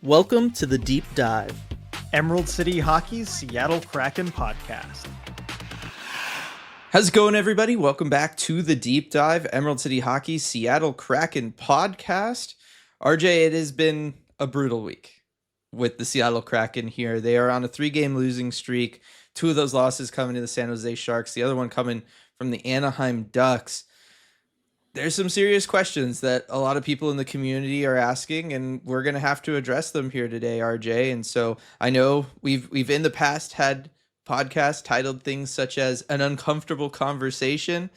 Welcome to the Deep Dive. Emerald City Hockey's Seattle Kraken podcast. How's it going, everybody? Welcome back to the Deep Dive, Emerald City Hockey Seattle Kraken podcast. RJ, it has been a brutal week with the Seattle Kraken here. They are on a 3-game losing streak. 2 of those losses coming to the San Jose Sharks, the other one coming from the Anaheim Ducks. There's some serious questions that a lot of people in the community are asking, and we're going to have to address them here today, RJ. And so I know we've in the past had podcasts titled things such as An Uncomfortable Conversation.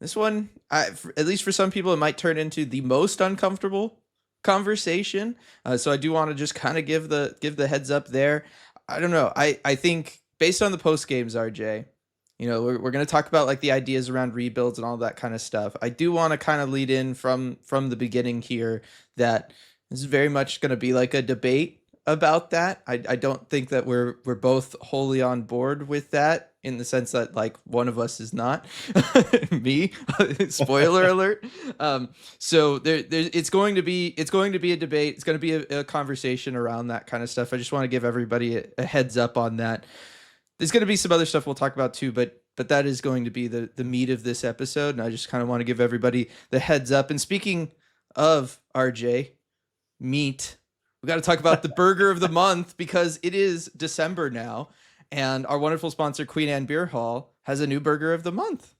This one, at least for some people, it might turn into the most uncomfortable conversation. So I do want to just kind of give the heads up there. I don't know. I think based on the post games, RJ, you know, we're going to talk about like the ideas around rebuilds and all that kind of stuff. I do want to kind of lead in from the beginning here that this is very much going to be like a debate about that. I don't think that we're both wholly on board with that, in the sense that like one of us is not me. Spoiler alert. So it's going to be a debate. It's going to be a conversation around that kind of stuff. I just want to give everybody a heads up on that. There's going to be some other stuff we'll talk about too, but that is going to be the meat of this episode, and I just kind of want to give everybody the heads up. And speaking of RJ, meat, we got to talk about the burger of the month, because it is December now, and our wonderful sponsor, Queen Anne Beer Hall, has a new burger of the month.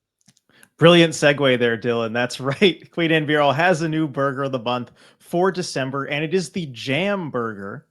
Brilliant segue there, Dylan. That's right. Queen Anne Beer Hall has a new burger of the month for December, and it is the Jam Burger.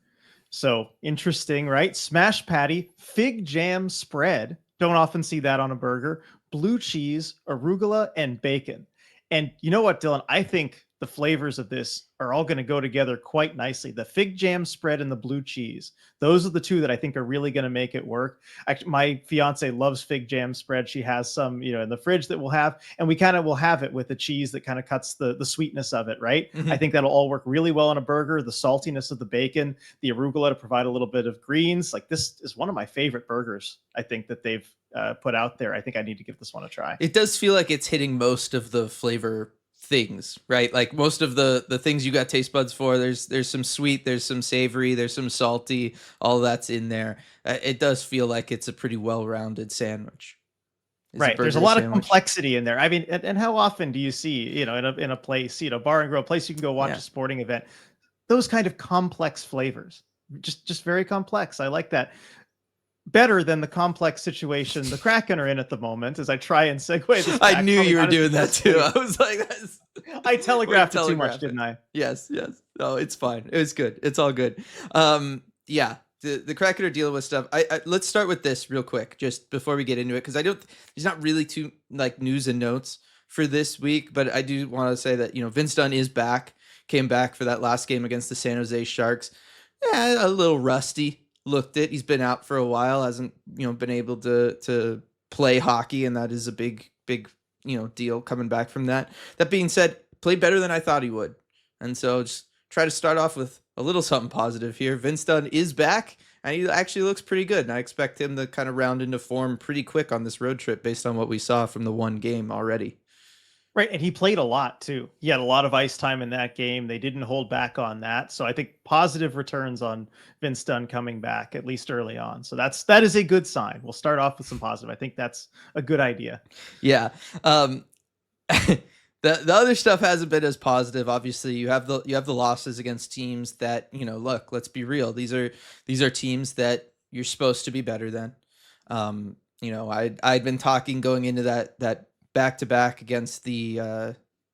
So interesting, right? Smash patty, fig jam spread. Don't often see that on a burger. Blue cheese, arugula, and bacon. And you know what, Dylan? I think the flavors of this are all going to go together quite nicely. The fig jam spread and the blue cheese. Those are the two that I think are really going to make it work. Actually, my fiance loves fig jam spread. She has some, in the fridge that we'll have, and we kind of will have it with the cheese that kind of cuts the sweetness of it, right? Mm-hmm. I think that'll all work really well on a burger. The saltiness of the bacon, the arugula to provide a little bit of greens. Like, this is one of my favorite burgers, I think, that they've put out there. I think I need to give this one a try. It does feel like it's hitting most of the flavor things, right? Like most of the things you got taste buds for. There's some sweet, there's some savory, there's some salty, all that's in there. It does feel like it's a pretty well-rounded sandwich. Right. There's a lot of complexity in there. I mean, and how often do you see, in a place, bar and grill, place you can go watch a sporting event, those kind of complex flavors, just very complex. I like that. Better than the complex situation the Kraken are in at the moment, as I try and segue this back. I knew you were doing that too. I was like, I telegraphed it too much, didn't I? Yes. No, it's fine. It was good. It's all good. Yeah. The Kraken are dealing with stuff. Let's start with this real quick, just before we get into it, because there's not really too like news and notes for this week, but I do want to say that, Vince Dunn is back, came back for that last game against the San Jose Sharks. A little rusty. Looked it. He's been out for a while, hasn't been able to play hockey, and that is a big deal coming back from that. That being said, played better than I thought he would, and so just try to start off with a little something positive here. Vince Dunn is back, and he actually looks pretty good, and I expect him to kind of round into form pretty quick on this road trip based on what we saw from the one game already. Right, and he played a lot too. He had a lot of ice time in that game. They didn't hold back on that. So I think positive returns on Vince Dunn coming back, at least early on. So that is a good sign. We'll start off with some positive. I think that's a good idea. Yeah. The other stuff hasn't been as positive. Obviously, you have the losses against teams that, look, let's be real. These are teams that you're supposed to be better than. I'd been talking going into that back-to-back against the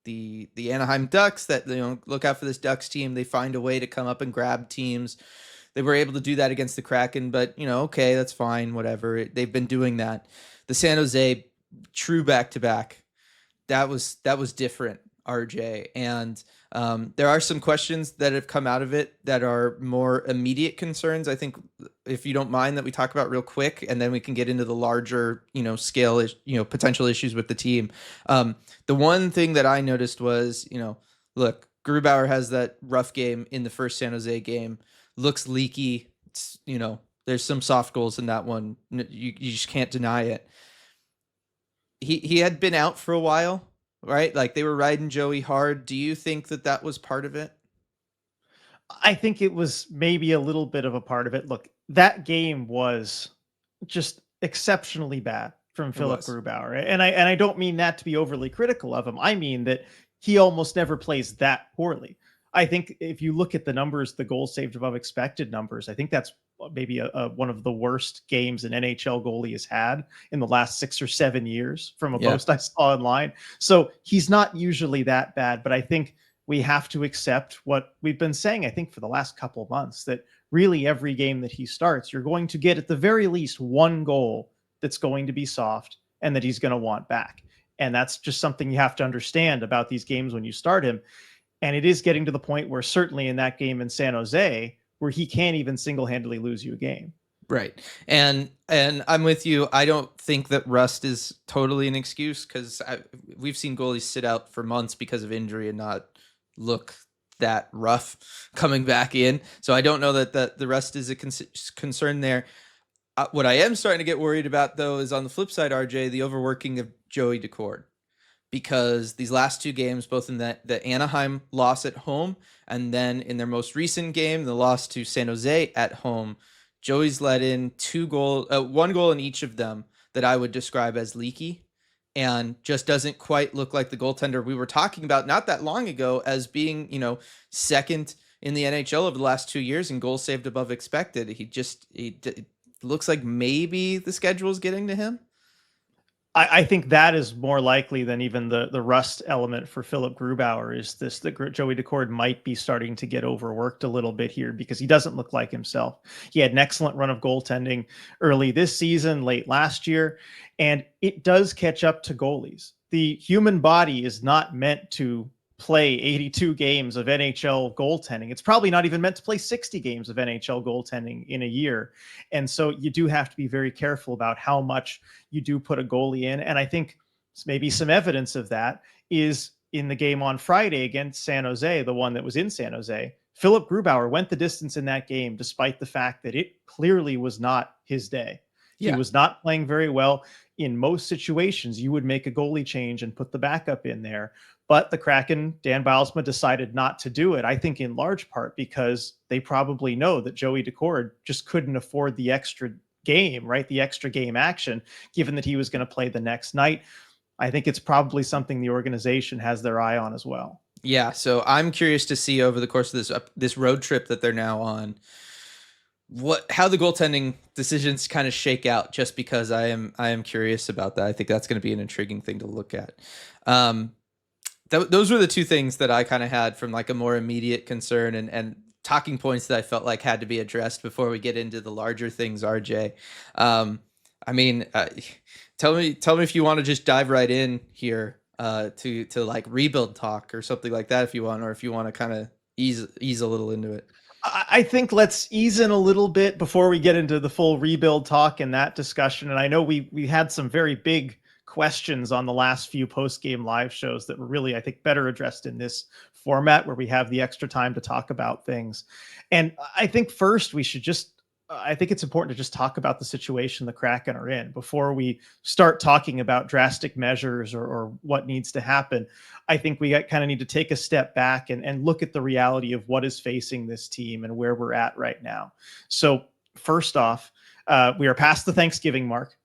Anaheim Ducks that, look out for this Ducks team. They find a way to come up and grab teams. They were able to do that against the Kraken, but, okay, that's fine, whatever. They've been doing that. The San Jose true back-to-back, that was different, RJ. And there are some questions that have come out of it that are more immediate concerns. I think, if you don't mind, that we talk about real quick, and then we can get into the larger, scale, potential issues with the team. The one thing that I noticed was, look, Grubauer has that rough game in the first San Jose game, looks leaky. It's, there's some soft goals in that one. You just can't deny it. He had been out for a while, right? Like, they were riding Joey hard. Do you think that was part of it? I think it was maybe a little bit of a part of it. Look, that game was just exceptionally bad from It Philip was. Grubauer. And I don't mean that to be overly critical of him. I mean that he almost never plays that poorly. I think if you look at the numbers, the goals saved above expected numbers, I think that's maybe one of the worst games an NHL goalie has had in the last 6 or 7 years from a Yeah. post I saw online. So he's not usually that bad, but I think we have to accept what we've been saying, I think, for the last couple of months, that really every game that he starts, you're going to get at the very least one goal that's going to be soft and that he's going to want back. And that's just something you have to understand about these games when you start him. And it is getting to the point where certainly in that game in San Jose, where he can't even single-handedly lose you a game. Right. And I'm with you. I don't think that rust is totally an excuse, because we've seen goalies sit out for months because of injury and not look that rough coming back in. So I don't know that the rest is a concern there. What I am starting to get worried about, though, is on the flip side, RJ, the overworking of Joey Daccord, because these last two games, both in the Anaheim loss at home and then in their most recent game, the loss to San Jose at home, Joey's let in one goal in each of them that I would describe as leaky, and just doesn't quite look like the goaltender we were talking about not that long ago as being, second in the NHL over the last 2 years in goals saved above expected. It looks like maybe the schedule is getting to him. I think that is more likely than even the rust element for Philip Grubauer, is this that Joey Daccord might be starting to get overworked a little bit here because he doesn't look like himself. He had an excellent run of goaltending early this season, late last year, and it does catch up to goalies. The human body is not meant to play 82 games of NHL goaltending. It's probably not even meant to play 60 games of NHL goaltending in a year. And so you do have to be very careful about how much you do put a goalie in. And I think maybe some evidence of that is in the game on Friday against San Jose, the one that was in San Jose. Philip Grubauer went the distance in that game, despite the fact that it clearly was not his day. He was not playing very well. In most situations, you would make a goalie change and put the backup in there. But the Kraken, Dan Bylsma, decided not to do it, I think in large part because they probably know that Joey Daccord just couldn't afford the extra game, right? The extra game action, given that he was going to play the next night. I think it's probably something the organization has their eye on as well. Yeah, so I'm curious to see over the course of this road trip that they're now on, how the goaltending decisions kind of shake out, just because I am curious about that. I think that's going to be an intriguing thing to look at. Those were the two things that I kind of had from like a more immediate concern and talking points that I felt like had to be addressed before we get into the larger things, RJ. Tell me if you want to just dive right in here to like rebuild talk or something like that if you want, or if you want to kind of ease a little into it. I think let's ease in a little bit before we get into the full rebuild talk and that discussion. And I know we had some very big questions on the last few post-game live shows that were really, I think, better addressed in this format where we have the extra time to talk about things. And I think first we should I think it's important to just talk about the situation the Kraken are in before we start talking about drastic measures or what needs to happen. I think we kind of need to take a step back and look at the reality of what is facing this team and where we're at right now. So first off, we are past the Thanksgiving mark.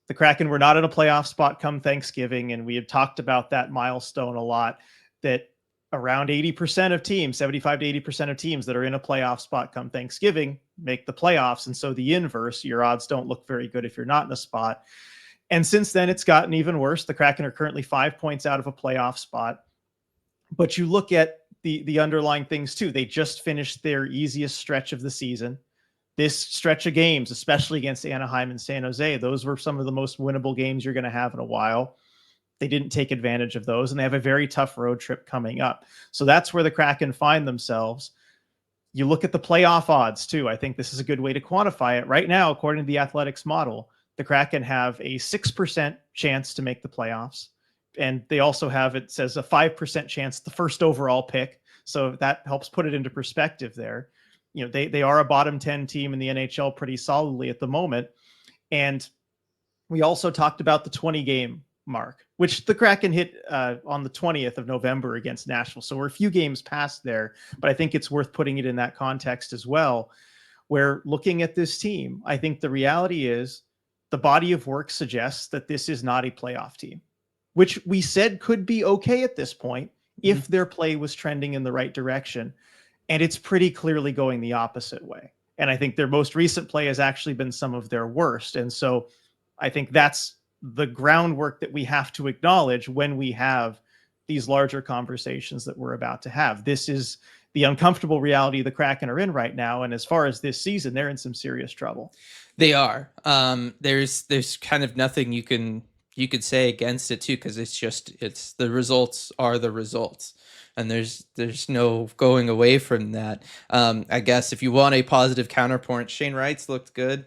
The Kraken were not in a playoff spot come Thanksgiving, and we had talked about that milestone a lot, that around 80% of teams, 75 to 80% of teams that are in a playoff spot come Thanksgiving make the playoffs. And so the inverse, your odds don't look very good if you're not in a spot. And since then, it's gotten even worse. The Kraken are currently 5 points out of a playoff spot. But you look at the underlying things too. They just finished their easiest stretch of the season. This stretch of games, especially against Anaheim and San Jose, those were some of the most winnable games you're going to have in a while. They didn't take advantage of those, and they have a very tough road trip coming up. So that's where the Kraken find themselves. You look at the playoff odds too. I think this is a good way to quantify it. Right now, according to the Athletics model, the Kraken have a 6% chance to make the playoffs. And they also have, it says, a 5% chance the first overall pick. So that helps put it into perspective there. You know, they are a bottom 10 team in the NHL pretty solidly at the moment. And we also talked about the 20 game mark, which the Kraken hit on the 20th of November against Nashville. So we're a few games past there, but I think it's worth putting it in that context as well, where looking at this team, I think the reality is the body of work suggests that this is not a playoff team, which we said could be okay at this point if their play was trending in the right direction. And it's pretty clearly going the opposite way. And I think their most recent play has actually been some of their worst. And so I think that's the groundwork that we have to acknowledge when we have these larger conversations that we're about to have. This is the uncomfortable reality the Kraken are in right now. And as far as this season, they're in some serious trouble. They are. There's kind of nothing you could say against it too, because it's the results are the results. And there's no going away from that. I guess if you want a positive counterpoint, Shane Wright's looked good.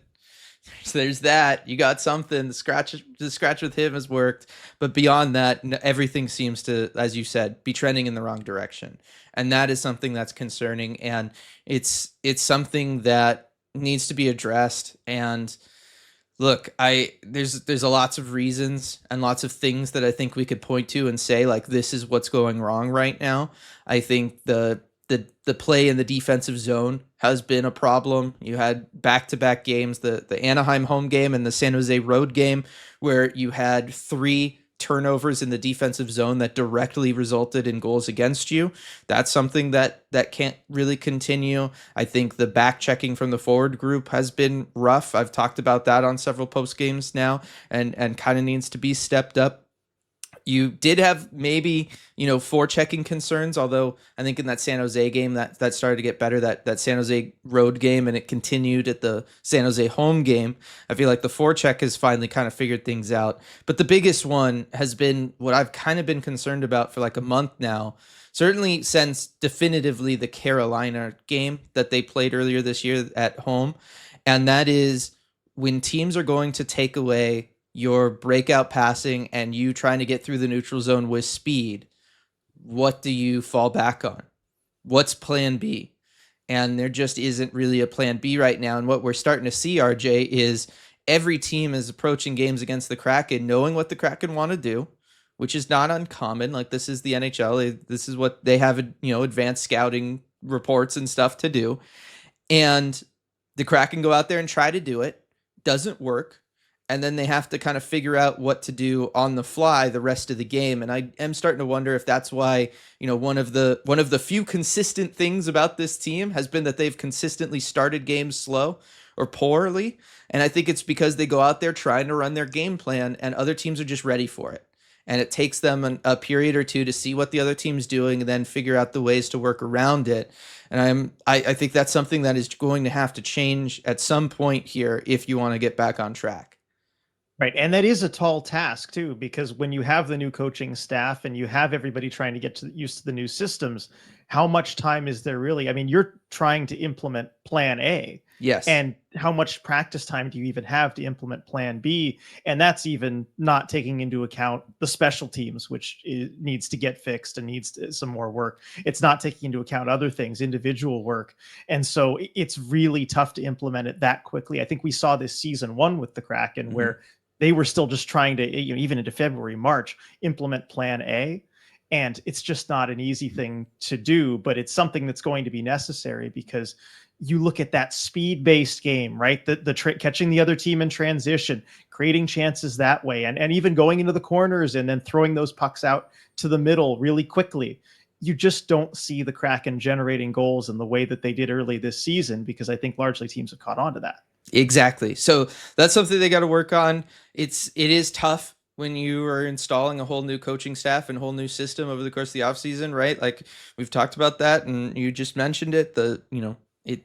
So there's that. You got something. The scratch with him has worked, but beyond that, everything seems to, as you said, be trending in the wrong direction, and that is something that's concerning. And it's something that needs to be addressed. And look, there's a lots of reasons and lots of things that I think we could point to and say, like, this is what's going wrong right now. I think the play in the defensive zone has been a problem. You had back-to-back games, the Anaheim home game and the San Jose road game, where you had 3 turnovers in the defensive zone that directly resulted in goals against you. That's something that can't really continue. I think the back checking from the forward group has been rough. I've talked about that on several post games now, and kind of needs to be stepped up. You did have maybe, forechecking concerns, although I think in that San Jose game that started to get better, that San Jose road game, and it continued at the San Jose home game. I feel like the forecheck has finally kind of figured things out. But the biggest one has been what I've kind of been concerned about for like a month now, certainly since definitively the Carolina game that they played earlier this year at home. And that is when teams are going to take away your breakout passing and you trying to get through the neutral zone with speed, what do you fall back on? What's plan B? And there just isn't really a plan B right now. And what we're starting to see, RJ, is every team is approaching games against the Kraken knowing what the Kraken want to do, which is not uncommon. Like, this is the NHL. This is what they have, advanced scouting reports and stuff to do. And the Kraken go out there and try to do it. Doesn't work. And then they have to kind of figure out what to do on the fly the rest of the game. And I am starting to wonder if that's why, one of the few consistent things about this team has been that they've consistently started games slow or poorly. And I think it's because they go out there trying to run their game plan and other teams are just ready for it. And it takes them a period or two to see what the other team's doing and then figure out the ways to work around it. And I think that's something that is going to have to change at some point here if you want to get back on track. Right. And that is a tall task too, because when you have the new coaching staff and you have everybody trying to get used to the new systems, how much time is there really? I mean, you're trying to implement plan A. Yes. And how much practice time do you even have to implement plan B? And that's even not taking into account the special teams, which needs to get fixed and needs some more work. It's not taking into account other things, individual work. And so it's really tough to implement it that quickly. I think we saw this season 1 with the Kraken where they were still just trying to, even into February, March, implement plan A. And it's just not an easy thing to do, but it's something that's going to be necessary because you look at that speed-based game, right? Catching the other team in transition, creating chances that way, and even going into the corners and then throwing those pucks out to the middle really quickly. You just don't see the Kraken generating goals in the way that they did early this season because I think largely teams have caught on to that. Exactly. So that's something they got to work on. It is tough when you are installing a whole new coaching staff and whole new system over the course of the offseason, right? Like, we've talked about that and you just mentioned it. It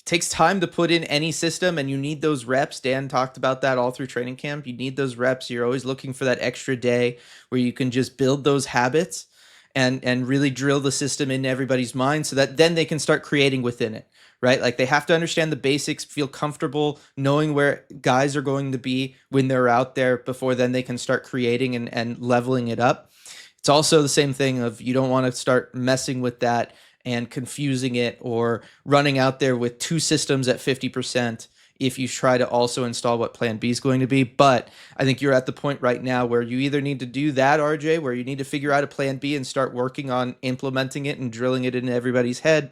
takes time to put in any system and you need those reps. Dan talked about that all through training camp. You need those reps. You're always looking for that extra day where you can just build those habits and really drill the system into everybody's mind so that then they can start creating within it, right? Like, they have to understand the basics, feel comfortable knowing where guys are going to be when they're out there before then they can start creating and leveling it up. It's also the same thing of you don't want to start messing with that and confusing it or running out there with 2 systems at 50% if you try to also install what plan B is going to be. But I think you're at the point right now where you either need to do that, RJ, where you need to figure out a plan B and start working on implementing it and drilling it into everybody's head,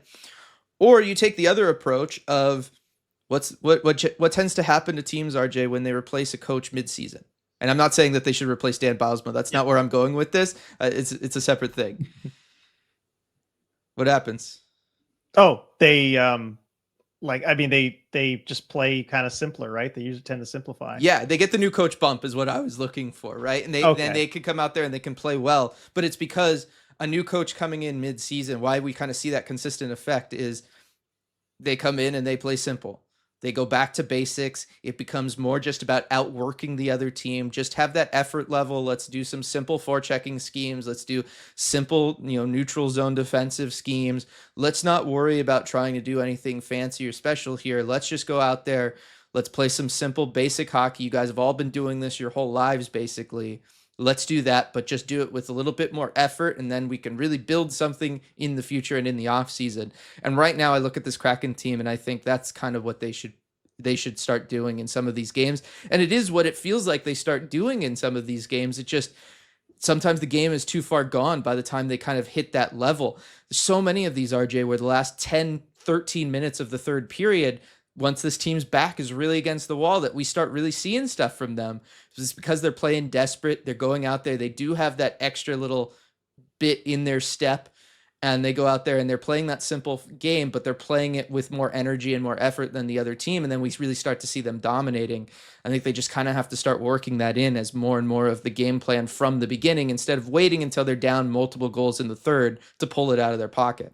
or you take the other approach of what tends to happen to teams, RJ, when they replace a coach midseason. And I'm not saying that they should replace Dan Bylsma. That's not where I'm going with this. It's a separate thing. What happens? Oh, they they just play kind of simpler, right? They usually tend to simplify. Yeah, they get the new coach bump is what I was looking for, right? And then they can come out there and they can play well. But it's because a new coach coming in mid-season, why we kind of see that consistent effect is they come in and they play simple. They go back to basics. It becomes more just about outworking the other team. Just have that effort level. Let's do some simple forechecking schemes. Let's do simple, neutral zone defensive schemes. Let's not worry about trying to do anything fancy or special here. Let's just go out there. Let's play some simple basic hockey. You guys have all been doing this your whole lives, basically. Let's do that, but just do it with a little bit more effort, and then we can really build something in the future and in the off season. And right now I look at this Kraken team and I think that's kind of what they should start doing in some of these games. And it is what it feels like they start doing in some of these games. It just, sometimes the game is too far gone by the time they kind of hit that level. There's so many of these, RJ, where the last 10, 13 minutes of the third period, once this team's back is really against the wall, that we start really seeing stuff from them. It's because they're playing desperate. They're going out there. They do have that extra little bit in their step, and they go out there and they're playing that simple game, but they're playing it with more energy and more effort than the other team. And then we really start to see them dominating. I think they just kind of have to start working that in as more and more of the game plan from the beginning, instead of waiting until they're down multiple goals in the third to pull it out of their pocket.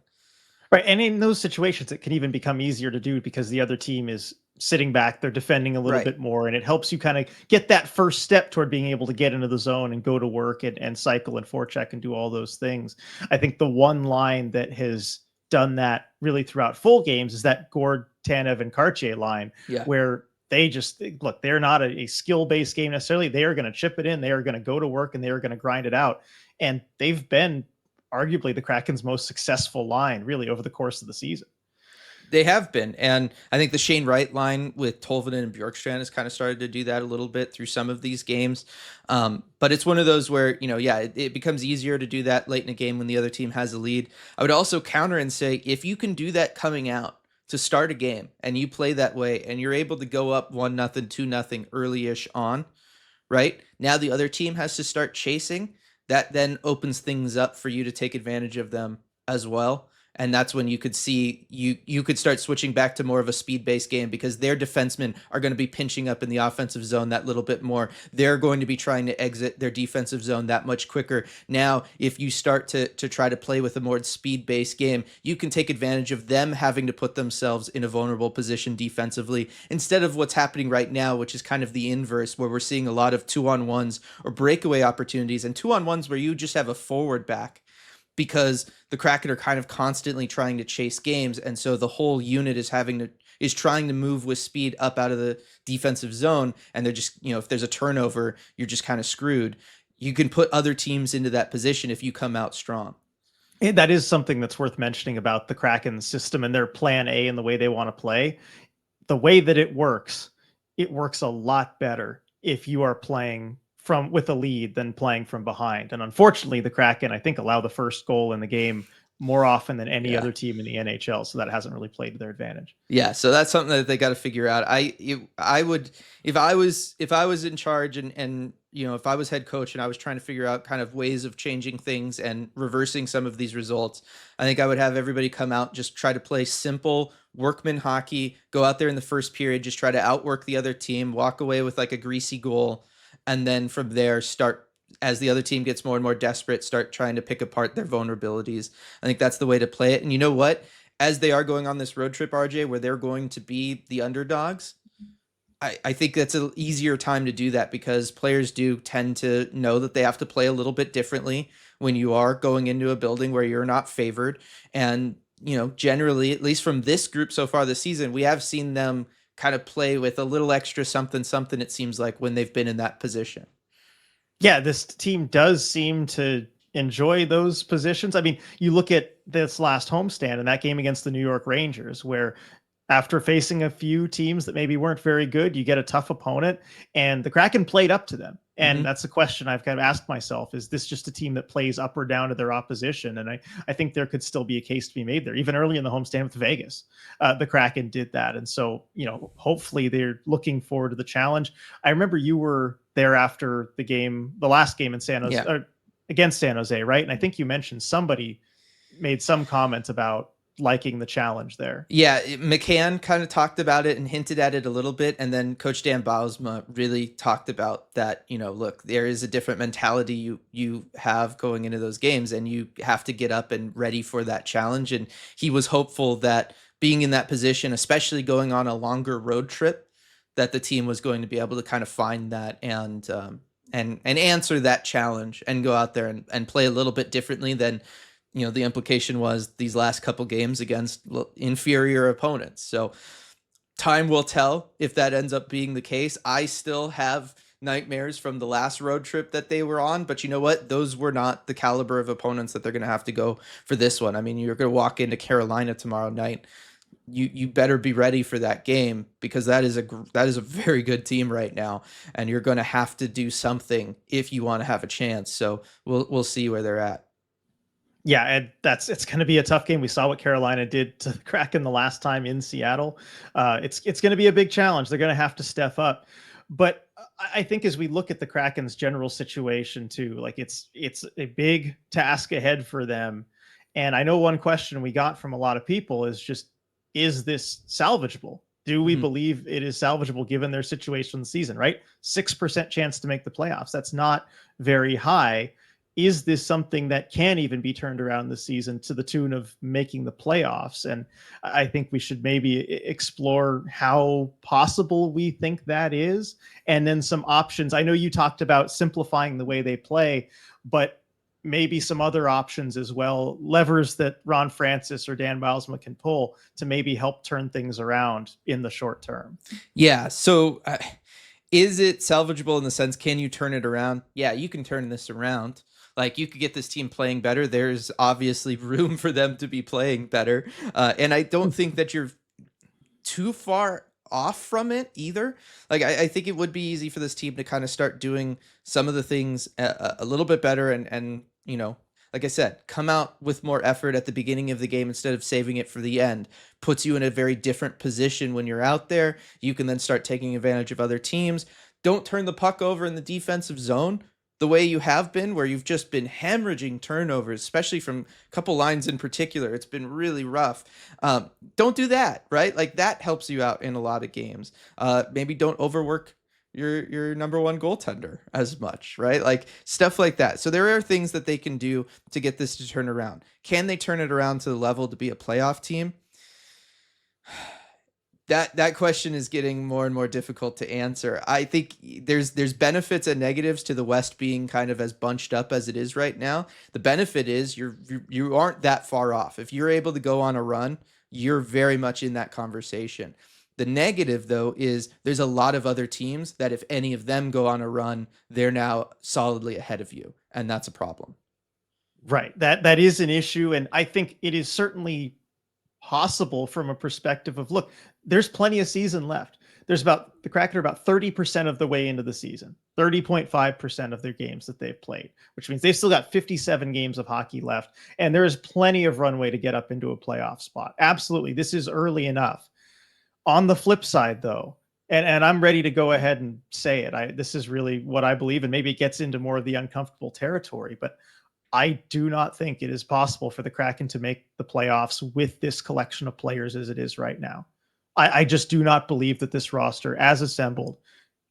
Right. And in those situations, it can even become easier to do because the other team is sitting back, they're defending a little bit more, and it helps you kind of get that first step toward being able to get into the zone and go to work and cycle and forecheck and do all those things. I think the one line that has done that really throughout full games is that Gord, Tanev, and Cartier line, where they just look, they're not a skill-based game necessarily. They are going to chip it in. They are going to go to work and they are going to grind it out. And they've been arguably the Kraken's most successful line really over the course of the season. They have been. And I think the Shane Wright line with Tolvanen and Bjorkstrand has kind of started to do that a little bit through some of these games. But it's one of those where, it becomes easier to do that late in a game when the other team has a lead. I would also counter and say, if you can do that coming out to start a game and you play that way and you're able to go up 1-0, 2-0 early-ish on, right? Now the other team has to start chasing. That then opens things up for you to take advantage of them as well. And that's when you could see you could start switching back to more of a speed-based game, because their defensemen are going to be pinching up in the offensive zone that little bit more. They're going to be trying to exit their defensive zone that much quicker. Now, if you start to try to play with a more speed-based game, you can take advantage of them having to put themselves in a vulnerable position defensively, instead of what's happening right now, which is kind of the inverse, where we're seeing a lot of 2-on-1s or breakaway opportunities, and 2-on-1s where you just have a forward back, because the Kraken are kind of constantly trying to chase games, and so the whole unit is trying to move with speed up out of the defensive zone, and they're just, if there's a turnover, you're just kind of screwed. You can put other teams into that position if you come out strong. And that is something that's worth mentioning about the Kraken system and their plan A and the way they want to play. The way that it works a lot better if you are playing with a lead than playing from behind. And unfortunately, the Kraken, I think, allow the first goal in the game more often than any other team in the NHL. So that hasn't really played to their advantage. Yeah. So that's something that they got to figure out. I would, if I was in charge and if I was head coach and I was trying to figure out kind of ways of changing things and reversing some of these results, I think I would have everybody come out, just try to play simple workman hockey, go out there in the first period, just try to outwork the other team, walk away with like a greasy goal. And then from there, start, as the other team gets more and more desperate, start trying to pick apart their vulnerabilities. I think that's the way to play it. And you know what? As they are going on this road trip, RJ, where they're going to be the underdogs, I think that's an easier time to do that, because players do tend to know that they have to play a little bit differently when you are going into a building where you're not favored. And, generally, at least from this group so far this season, we have seen them kind of play with a little extra something, it seems like, when they've been in that position. Yeah, this team does seem to enjoy those positions. I mean, you look at this last homestand and that game against the New York Rangers, where After facing a few teams that maybe weren't very good, you get a tough opponent, and the Kraken played up to them. And that's a question I've kind of asked myself: is this just a team that plays up or down to their opposition? And I think there could still be a case to be made there. Even early in the homestand with Vegas, the Kraken did that, and so hopefully they're looking forward to the challenge. I remember you were there after the game, the last game in San Jose against San Jose, right? And I think you mentioned somebody made some comments about liking the challenge there. Yeah, McCann kind of talked about it and hinted at it a little bit, and then Coach Dan Bylsma really talked about that. Look, there is a different mentality you have going into those games, and you have to get up and ready for that challenge. And he was hopeful that being in that position, especially going on a longer road trip, that the team was going to be able to kind of find that and answer that challenge and go out there and play a little bit differently than the implication was these last couple games against inferior opponents. So time will tell if that ends up being the case. I still have nightmares from the last road trip that they were on, but you know what? Those were not the caliber of opponents that they're going to have to go for this one. I mean, you're going to walk into Carolina tomorrow night. You better be ready for that game, because that is a very good team right now, and you're going to have to do something if you want to have a chance. So we'll see where they're at. Yeah, and it's going to be a tough game. We saw what Carolina did to the Kraken the last time in Seattle. It's going to be a big challenge. They're going to have to step up. But I think as we look at the Kraken's general situation too, like it's a big task ahead for them. And I know one question we got from a lot of people is just, is this salvageable? Do we believe it is salvageable given their situation in the season, right? 6% chance to make the playoffs. That's not very high. Is this something that can even be turned around this season to the tune of making the playoffs? And I think we should maybe explore how possible we think that is, and then some options. I know you talked about simplifying the way they play, but maybe some other options as well, levers that Ron Francis or Dan Bylsma can pull to maybe help turn things around in the short term. Yeah. So is it salvageable in the sense, can you turn it around? Yeah, you can turn this around. Like, you could get this team playing better. There's obviously room for them to be playing better. And I don't think that you're too far off from it either. Like, I think it would be easy for this team to kind of start doing some of the things a little bit better. And like I said, come out with more effort at the beginning of the game instead of saving it for the end. Puts you in a very different position when you're out there. You can then start taking advantage of other teams. Don't turn the puck over in the defensive zone the way you have been, where you've just been hemorrhaging turnovers, especially from a couple lines in particular. It's been really rough. Don't do that, right? Like, that helps you out in a lot of games. Maybe don't overwork your number one goaltender as much, right? Like, stuff like that. So there are things that they can do to get this to turn around. Can they turn it around to the level to be a playoff team? That question is getting more and more difficult to answer. I think there's benefits and negatives to the West being kind of as bunched up as it is right now. The benefit is you aren't that far off. If you're able to go on a run, you're very much in that conversation. The negative, though, is there's a lot of other teams that if any of them go on a run, they're now solidly ahead of you, and that's a problem. Right. That is an issue, and I think it is certainly possible from a perspective of, look, there's plenty of season left. The Kraken are about 30% of the way into the season, 30.5% of their games that they've played, which means they've still got 57 games of hockey left, and there is plenty of runway to get up into a playoff spot. Absolutely. This is early enough. On the flip side, though, and I'm ready to go ahead and say it, this is really what I believe, and maybe it gets into more of the uncomfortable territory, but I do not think it is possible for the Kraken to make the playoffs with this collection of players as it is right now. I just do not believe that this roster, as assembled,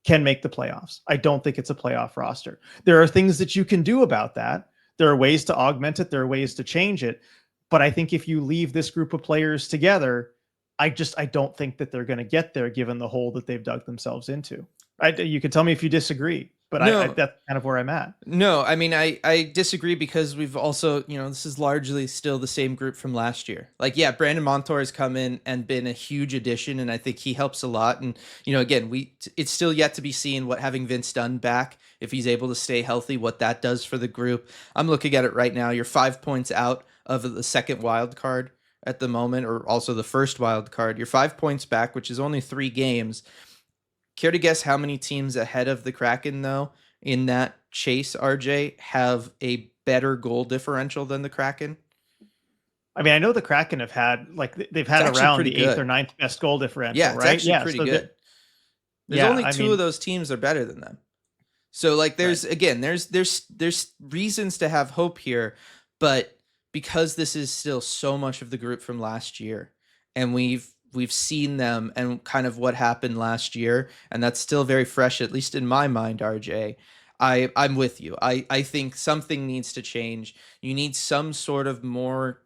can make the playoffs. I don't think it's a playoff roster. There are things that you can do about that. There are ways to augment it. There are ways to change it. But I think if you leave this group of players together, I don't think that they're going to get there given the hole that they've dug themselves into. You can tell me if you disagree, but No. that's kind of where I'm at. No, I mean, I disagree, because we've also, this is largely still the same group from last year. Like, yeah, Brandon Montour has come in and been a huge addition, and I think he helps a lot. And, again, it's still yet to be seen what having Vince Dunn back, if he's able to stay healthy, what that does for the group. I'm looking at it right now. You're 5 points out of the second wild card. at the moment, or also the first wild card. You're 5 points back, which is only 3 games. Care to guess how many teams ahead of the Kraken, though, in that chase, RJ, have a better goal differential than the Kraken? I mean, I know the Kraken have had they've It's had actually around pretty the eighth good. or ninth best goal differential, Yeah, it's right? actually pretty so good. There's yeah, only I 2 mean, of those teams are better than them. So like there's right. again, there's reasons to have hope here, but because this is still so much of the group from last year, and we've seen them and kind of what happened last year, and that's still very fresh, at least in my mind, RJ. I'm with you. I think something needs to change. You need some sort of more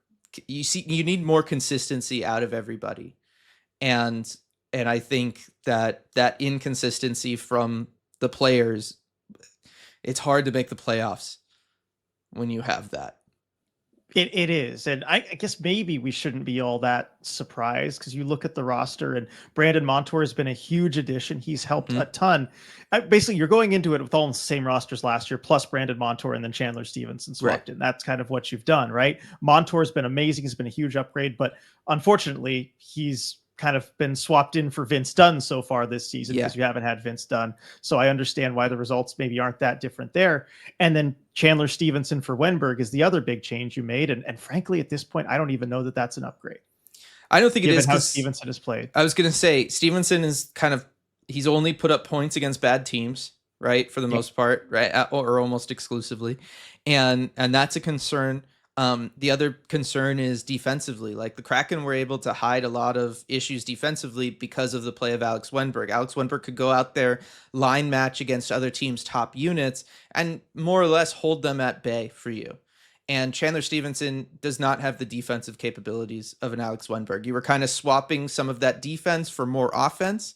you need more consistency out of everybody. And I think that that inconsistency from the players, it's hard to make the playoffs when you have that. It is, and I guess maybe we shouldn't be all that surprised because you look at the roster, and Brandon Montour has been a huge addition. He's helped Mhm. a ton. Basically, you're going into it with all the same rosters last year, plus Brandon Montour and then Chandler Stevenson Right. swapped in. That's kind of what you've done, right? Montour's been amazing. He's been a huge upgrade, but unfortunately, he's kind of been swapped in for Vince Dunn so far this season Yeah. because you haven't had Vince Dunn. So I understand why the results maybe aren't that different there. And then Chandler Stevenson for Wenberg is the other big change you made. And frankly, at this point, I don't even know that that's an upgrade, I don't think it given is how because Stevenson has played. I was going to say Stevenson is kind of, he's only put up points against bad teams, right? For the Yeah. most part, right? Or almost exclusively. And that's a concern. The other concern is defensively. Like the Kraken were able to hide a lot of issues defensively because of the play of Alex Wenberg. Alex Wenberg could go out there, line match against other teams' top units, and more or less hold them at bay for you. And Chandler Stevenson does not have the defensive capabilities of an Alex Wenberg. You were kind of swapping some of that defense for more offense.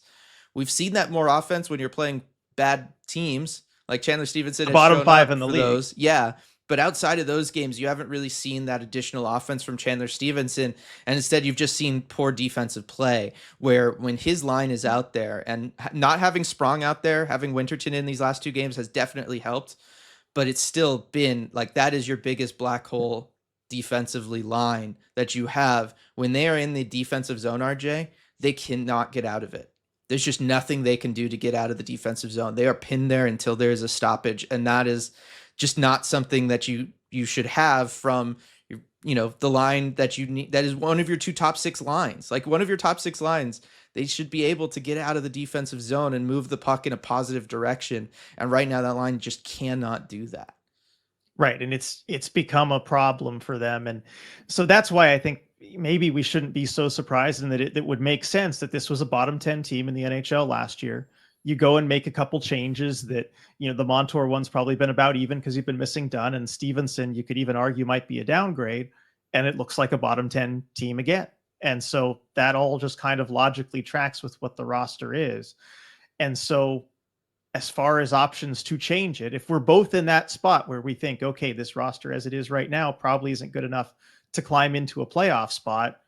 We've seen that more offense when you're playing bad teams. Like Chandler Stevenson The has bottom shown five up in the for league. those. Yeah. But outside of those games, you haven't really seen that additional offense from Chandler Stevenson. And instead, you've just seen poor defensive play where when his line is out there, and not having Sprong out there, having Winterton in these last 2 games has definitely helped. But it's still been like that is your biggest black hole defensively line that you have. When they are in the defensive zone, RJ, they cannot get out of it. There's just nothing they can do to get out of the defensive zone. They are pinned there until there is a stoppage, and that is just not something that you should have from your, the line that you need. That is one of your 2 top 6 lines. Like one of your top 6 lines, they should be able to get out of the defensive zone and move the puck in a positive direction. And right now that line just cannot do that. Right. And it's become a problem for them. And so that's why I think maybe we shouldn't be so surprised, and that it would make sense that this was a bottom 10 team in the NHL last year. You go and make a couple changes that, the Montour one's probably been about even because you've been missing Dunn, and Stevenson, you could even argue might be a downgrade, and it looks like a bottom 10 team again. And so that all just kind of logically tracks with what the roster is. And so as far as options to change it, if we're both in that spot where we think, okay, this roster as it is right now probably isn't good enough to climb into a playoff spot,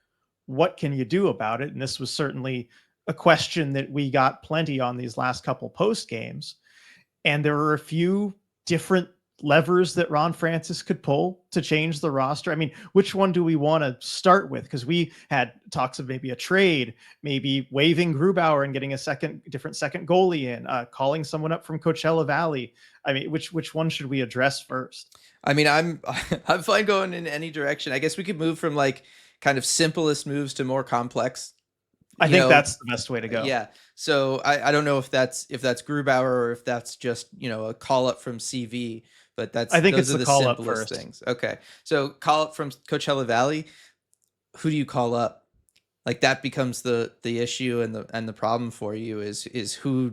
what can you do about it? And this was certainly a question that we got plenty on these last couple post games. And there were a few different levers that Ron Francis could pull to change the roster. I mean, which one do we want to start with? Because we had talks of maybe a trade, maybe waiving Grubauer and getting a different second goalie in, calling someone up from Coachella Valley. I mean, which one should we address first? I mean, I'm fine going in any direction. I guess we could move from like kind of simplest moves to more complex. I think that's the best way to go. Yeah. So I don't know if that's Grubauer or if that's just, a call up from CV, but I think those it's are the call up simplest first. things. Okay. So call up from Coachella Valley. Who do you call up? Like that becomes the issue, and the problem for you is who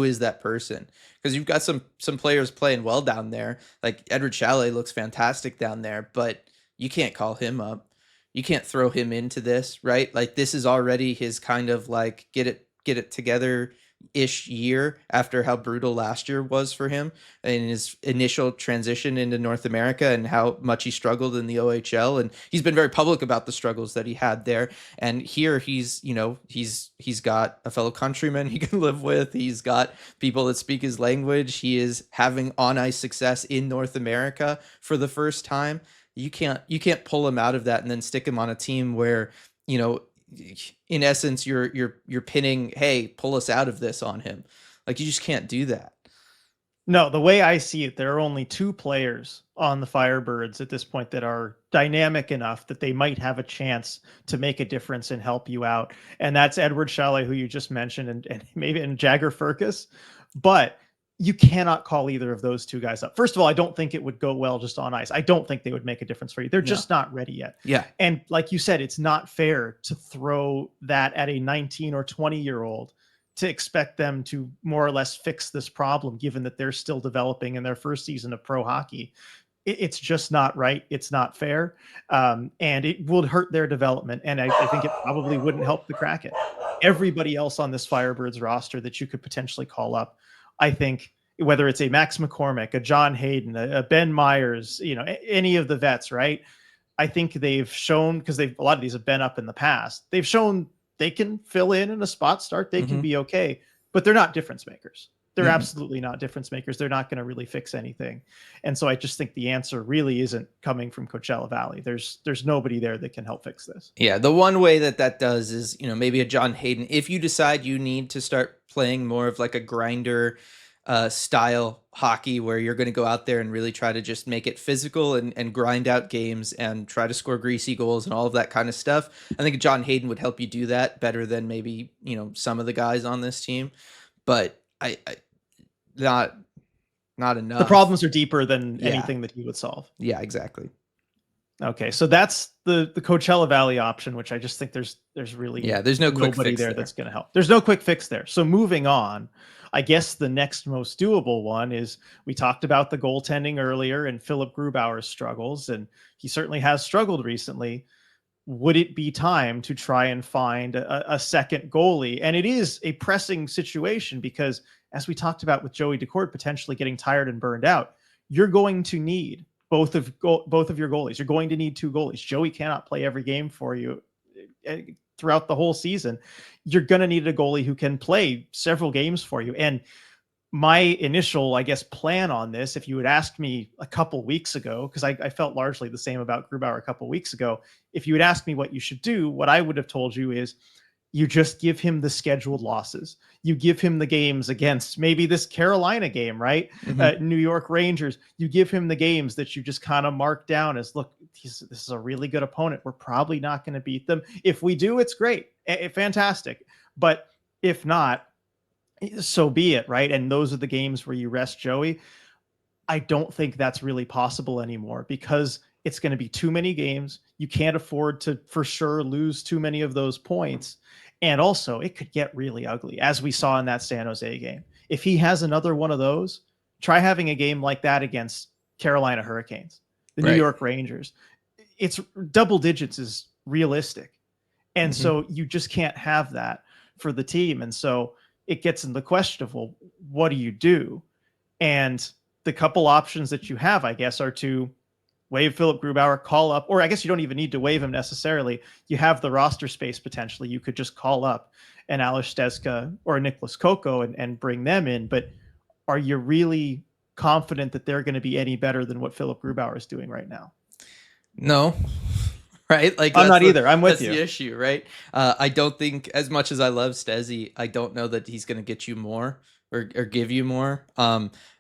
is that person? Because you've got some players playing well down there. Like Edward Chalet looks fantastic down there, but you can't call him up. You can't throw him into this, right? Like this is already his kind of like get it together ish year after how brutal last year was for him and his initial transition into North America and how much he struggled in the OHL. And he's been very public about the struggles that he had there. And here he's got a fellow countryman he can live with. He's got people that speak his language. He is having on ice success in North America for the first time. You can't pull him out of that and then stick him on a team where, you know, in essence you're pinning, hey, pull us out of this on him. Like, you just can't do that. No, the way I see it, there are only 2 players on the Firebirds at this point that are dynamic enough that they might have a chance to make a difference and help you out. And that's Edward Chalet, who you just mentioned, and maybe and Jagger Firkus. But you cannot call either of those 2 guys up. First of all, I don't think it would go well just on ice. I don't think they would make a difference for you. They're just not ready yet. Yeah. And like you said, it's not fair to throw that at a 19 or 20-year-old to expect them to more or less fix this problem, given that they're still developing in their first season of pro hockey. It's just not right. It's not fair. And it would hurt their development. And I think it probably wouldn't help the Kraken. Everybody else on this Firebirds roster that you could potentially call up, I think, whether it's a Max McCormick, a John Hayden, a Ben Myers, you know, any of the vets, right? I think they've shown, because a lot of these have been up in the past, they've shown they can fill in a spot start. They can be okay, but they're not difference makers. They're absolutely not difference makers. They're not going to really fix anything. And so I just think the answer really isn't coming from Coachella Valley. There's nobody there that can help fix this. Yeah, the one way that does is, you know, maybe a John Hayden. If you decide you need to start playing more of like a grinder style hockey where you're going to go out there and really try to just make it physical and grind out games and try to score greasy goals and all of that kind of stuff, I think John Hayden would help you do that better than maybe, you know, some of the guys on this team. But I not enough. The problems are deeper than anything that he would solve. Yeah, exactly. Okay, so that's the Coachella Valley option, which I just think there's really there's no quick nobody fix there that's going to help. There's no quick fix there. So moving on, I guess the next most doable one is, we talked about the goaltending earlier and Philip Grubauer's struggles, and he certainly has struggled recently. Would it be time to try and find a second goalie? And it is a pressing situation because, as we talked about with Joey Daccord potentially getting tired and burned out, you're going to need both of your goalies. You're going to need 2 goalies. Joey cannot play every game for you throughout the whole season. You're going to need a goalie who can play several games for you. And my initial, I guess, plan on this, if you had asked me a couple weeks ago, because I felt largely the same about Grubauer a couple weeks ago, if you had asked me what you should do, what I would have told you is, you just give him the scheduled losses. You give him the games against maybe this Carolina game, right? New York Rangers. You give him the games that you just kind of mark down as, look, this is a really good opponent. We're probably not going to beat them. If we do, it's great. Fantastic. But if not, so be it, right? And those are the games where you rest Joey. I don't think that's really possible anymore because it's going to be too many games. You can't afford to, for sure, lose too many of those points. And also, it could get really ugly, as we saw in that San Jose game. If he has another one of those, try having a game like that against Carolina Hurricanes, the New York Rangers. It's double digits is realistic. And so you just can't have that for the team. And so it gets in the question of, well, what do you do? And the couple options that you have, I guess, are to waive Philip Grubauer, call up, or I guess you don't even need to waive him necessarily. You have the roster space potentially. You could just call up an Ales Stezka or a Nicholas Coco and bring them in. But are you really confident that they're going to be any better than what Philip Grubauer is doing right now? No. Right? Like, I'm not either. I'm with you. That's the issue, right? I don't think, as much as I love Stezzy, I don't know that he's going to get you more or give you more.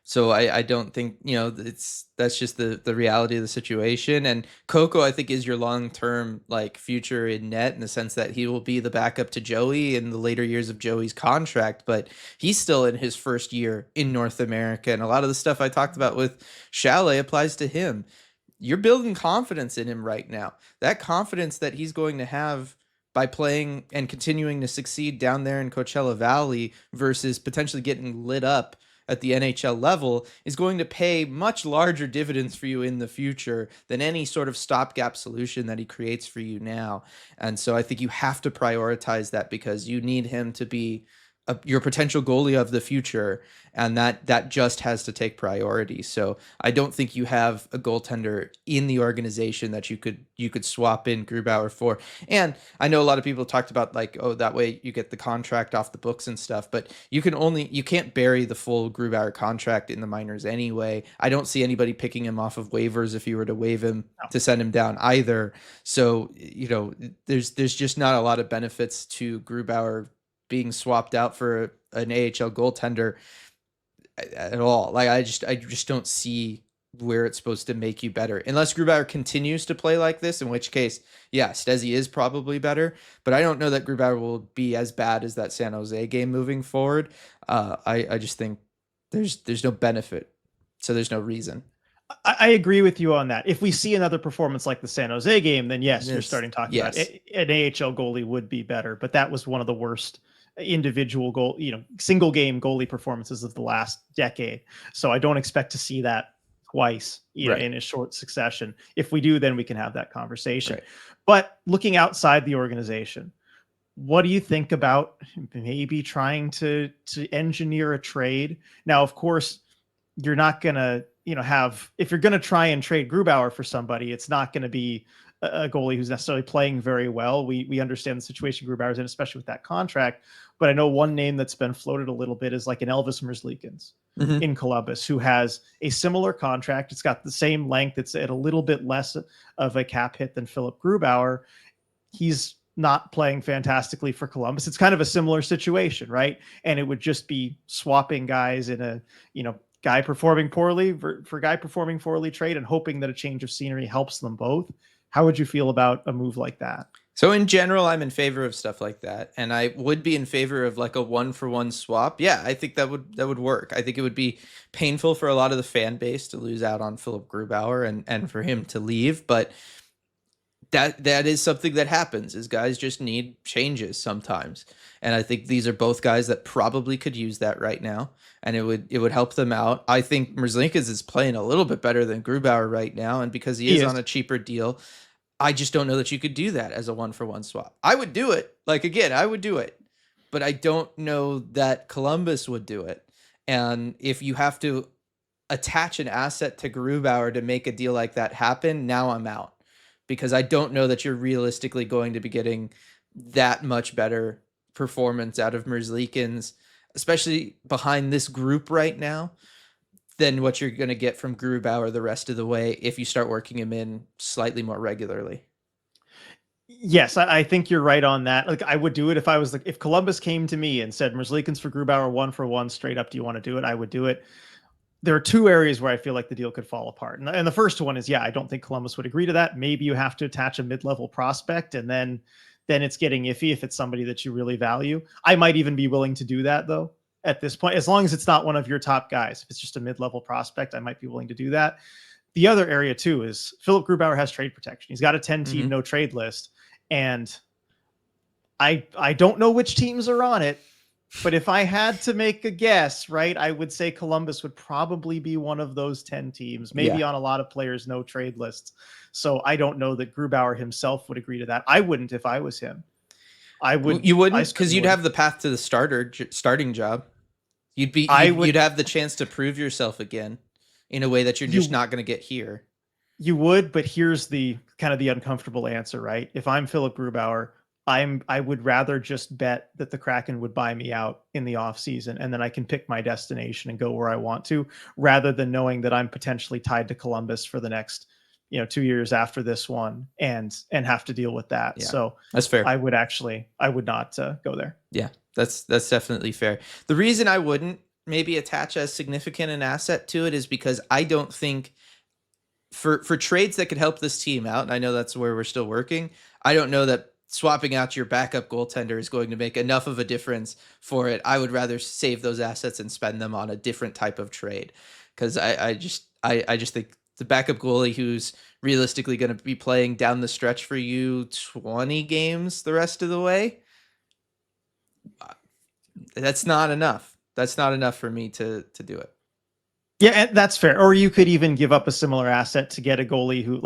So I don't think, you know, that's just the reality of the situation. And Coco, I think, is your long-term like future in net, in the sense that he will be the backup to Joey in the later years of Joey's contract, but he's still in his first year in North America. And a lot of the stuff I talked about with Chalet applies to him. You're building confidence in him right now. That confidence that he's going to have by playing and continuing to succeed down there in Coachella Valley versus potentially getting lit up at the NHL level is going to pay much larger dividends for you in the future than any sort of stopgap solution that he creates for you now. And so I think you have to prioritize that, because you need him to be your potential goalie of the future, and that just has to take priority. So I don't think you have a goaltender in the organization that you could swap in Grubauer for. And I know a lot of people talked about like, oh, that way you get the contract off the books and stuff, but you can't bury the full Grubauer contract in the minors anyway. I don't see anybody picking him off of waivers if you were to waive him to send him down either. So, there's just not a lot of benefits to Grubauer being swapped out for an AHL goaltender at all. Like I just don't see where it's supposed to make you better unless Grubauer continues to play like this, in which case, yeah, Stezzy is probably better, but I don't know that Grubauer will be as bad as that San Jose game moving forward. I just think there's no benefit, so there's no reason. I agree with you on that. If we see another performance like the San Jose game, then yes, you're starting talking about it. An AHL goalie would be better, but that was one of the worst individual single game goalie performances of the last decade. So I don't expect to see that twice in a short succession. If we do, then we can have that conversation. Right. But looking outside the organization, what do you think about maybe trying to engineer a trade? Now, of course, you're not going to if you're going to try and trade Grubauer for somebody, it's not going to be a goalie who's necessarily playing very well. We understand the situation Grubauer's in, especially with that contract. But I know one name that's been floated a little bit is like an Elvis Merzlikins in Columbus, who has a similar contract. It's got the same length. It's at a little bit less of a cap hit than Philip Grubauer. He's not playing fantastically for Columbus. It's kind of a similar situation, right? And it would just be swapping guys in a, guy performing poorly for guy performing poorly trade and hoping that a change of scenery helps them both. How would you feel about a move like that? So in general, I'm in favor of stuff like that. And I would be in favor of like a 1-for-1 swap. Yeah, I think that would work. I think it would be painful for a lot of the fan base to lose out on Philip Grubauer and for him to leave. But that is something that happens, is guys just need changes sometimes. And I think these are both guys that probably could use that right now, and it would help them out. I think Merzlikins is playing a little bit better than Grubauer right now, and because he is on a cheaper deal, I just don't know that you could do that as a 1-for-1 swap. I would do it. Like, again, I would do it, but I don't know that Columbus would do it. And if you have to attach an asset to Grubauer to make a deal like that happen, now I'm out. Because I don't know that you're realistically going to be getting that much better performance out of Merzlikins, especially behind this group right now, than what you're going to get from Grubauer the rest of the way if you start working him in slightly more regularly. Yes, I think you're right on that. Like, I would do it if Columbus came to me and said Merzlikins for Grubauer 1-for-1 straight up, do you want to do it? I would do it. There are two areas where I feel like the deal could fall apart. And the first one is, I don't think Columbus would agree to that. Maybe you have to attach a mid-level prospect, and then it's getting iffy if it's somebody that you really value. I might even be willing to do that, though, at this point, as long as it's not one of your top guys. If it's just a mid-level prospect, I might be willing to do that. The other area, too, is Philip Grubauer has trade protection. He's got a 10-team no-trade list, and I don't know which teams are on it. But if I had to make a guess, right, I would say Columbus would probably be one of those 10 teams, maybe on a lot of players' no trade lists. So I don't know that Grubauer himself would agree to that. I wouldn't if I was him. I would. You wouldn't, because you'd have the path to the starting job. You'd have the chance to prove yourself again in a way that you're just not going to get here. You would, but here's the kind of the uncomfortable answer, right? If I'm Philip Grubauer, I would rather just bet that the Kraken would buy me out in the offseason, and then I can pick my destination and go where I want to, rather than knowing that I'm potentially tied to Columbus for the next 2 years after this one and have to deal with that. Yeah, so that's fair. I would not go there. Yeah, that's definitely fair. The reason I wouldn't maybe attach as significant an asset to it is because I don't think for trades that could help this team out, and I know that's where we're still working, I don't know that swapping out your backup goaltender is going to make enough of a difference for it. I would rather save those assets and spend them on a different type of trade, because I just think the backup goalie who's realistically going to be playing down the stretch for you 20 games the rest of the way, that's not enough. That's not enough for me to do it. Yeah, and that's fair. Or you could even give up a similar asset to get a goalie who,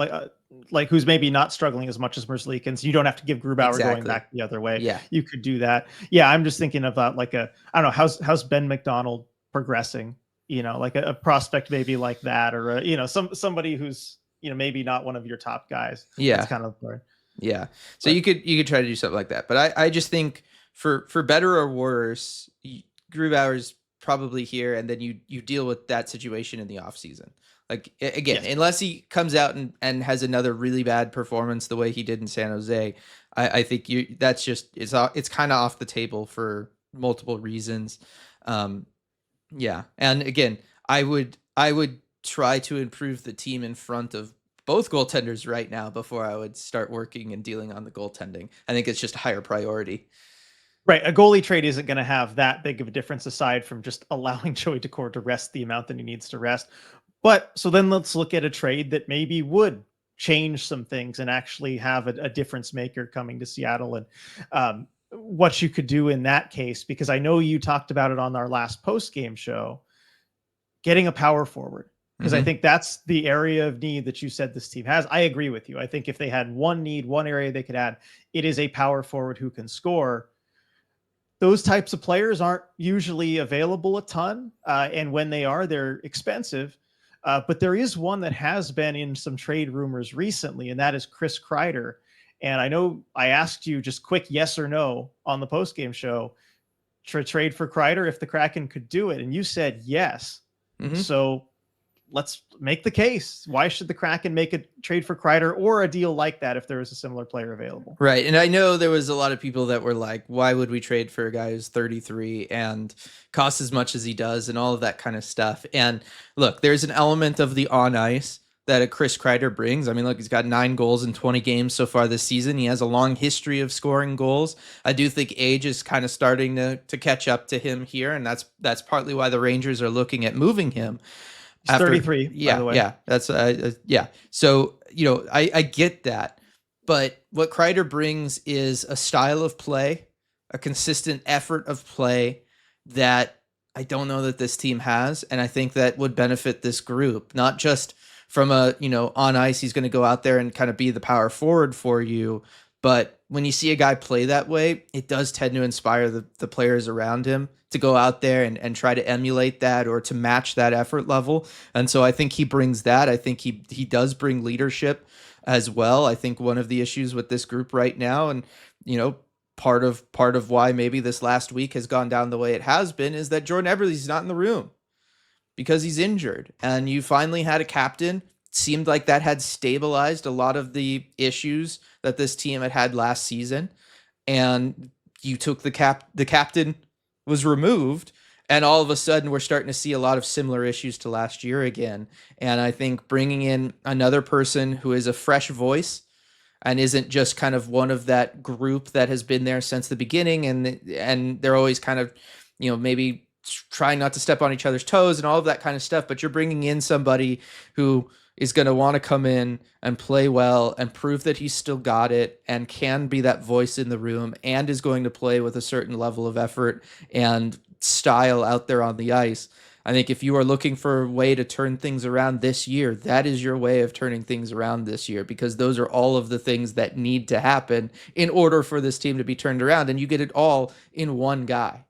like who's maybe not struggling as much as Merzlikins. You don't have to give Grubauer going back the other way. Yeah. You could do that. Yeah, I'm just thinking about like I don't know, how's Ben McDonald progressing? Like a prospect maybe like that, or somebody who's maybe not one of your top guys. Yeah, that's kind of hard. Yeah, so you could try to do something like that, but I just think for better or worse, Grubauer's probably here, and then you deal with that situation in the off season. Like again, unless he comes out and has another really bad performance the way he did in San Jose, I think that's just it's kind of off the table for multiple reasons. Yeah, and again, I would try to improve the team in front of both goaltenders right now before I would start working and dealing on the goaltending. I think it's just a higher priority. Right. A goalie trade isn't going to have that big of a difference aside from just allowing Joey Daccord to rest the amount that he needs to rest. But so then let's look at a trade that maybe would change some things and actually have a difference maker coming to Seattle, and what you could do in that case, because I know you talked about it on our last post-game show, getting a power forward. Because I think that's the area of need that you said this team has. I agree with you. I think if they had one need, one area they could add, it is a power forward who can score. Those types of players aren't usually available a ton. And when they are, they're expensive. But there is one that has been in some trade rumors recently, and that is Chris Kreider. And I know I asked you just quick yes or no on the postgame show to trade for Kreider if the Kraken could do it. And you said yes. So let's make the case. Why should the Kraken make a trade for Kreider or a deal like that if there is a similar player available? Right. And I know there was a lot of people that were like, why would we trade for a guy who's 33 and costs as much as he does and all of that kind of stuff. And look, there's an element of the on ice that a Chris Kreider brings. I mean, look, he's got 9 goals in 20 games so far this season. He has a long history of scoring goals. I do think age is kind of starting to catch up to him here. And that's partly why the Rangers are looking at moving him. He's 33, yeah, by the way. Yeah, that's yeah. So, I get that. But what Kreider brings is a style of play, a consistent effort of play that I don't know that this team has, and I think that would benefit this group, not just from on ice he's going to go out there and kind of be the power forward for you, but when you see a guy play that way, it does tend to inspire the players around him to go out there and try to emulate that or to match that effort level. And so I think he brings that. I think he does bring leadership as well. I think one of the issues with this group right now, and part of why maybe this last week has gone down the way it has been, is that Jordan Eberle's not in the room because he's injured. And you finally had a captain. Seemed like that had stabilized a lot of the issues that this team had last season. And you took the captain was removed, and all of a sudden we're starting to see a lot of similar issues to last year again. And I think bringing in another person who is a fresh voice and isn't just kind of one of that group that has been there since the beginning, and they're always kind of, maybe trying not to step on each other's toes and all of that kind of stuff, but you're bringing in somebody who is going to want to come in and play well and prove that he's still got it and can be that voice in the room and is going to play with a certain level of effort and style out there on the ice. I think if you are looking for a way to turn things around this year, that is your way of turning things around this year, because those are all of the things that need to happen in order for this team to be turned around, and you get it all in one guy.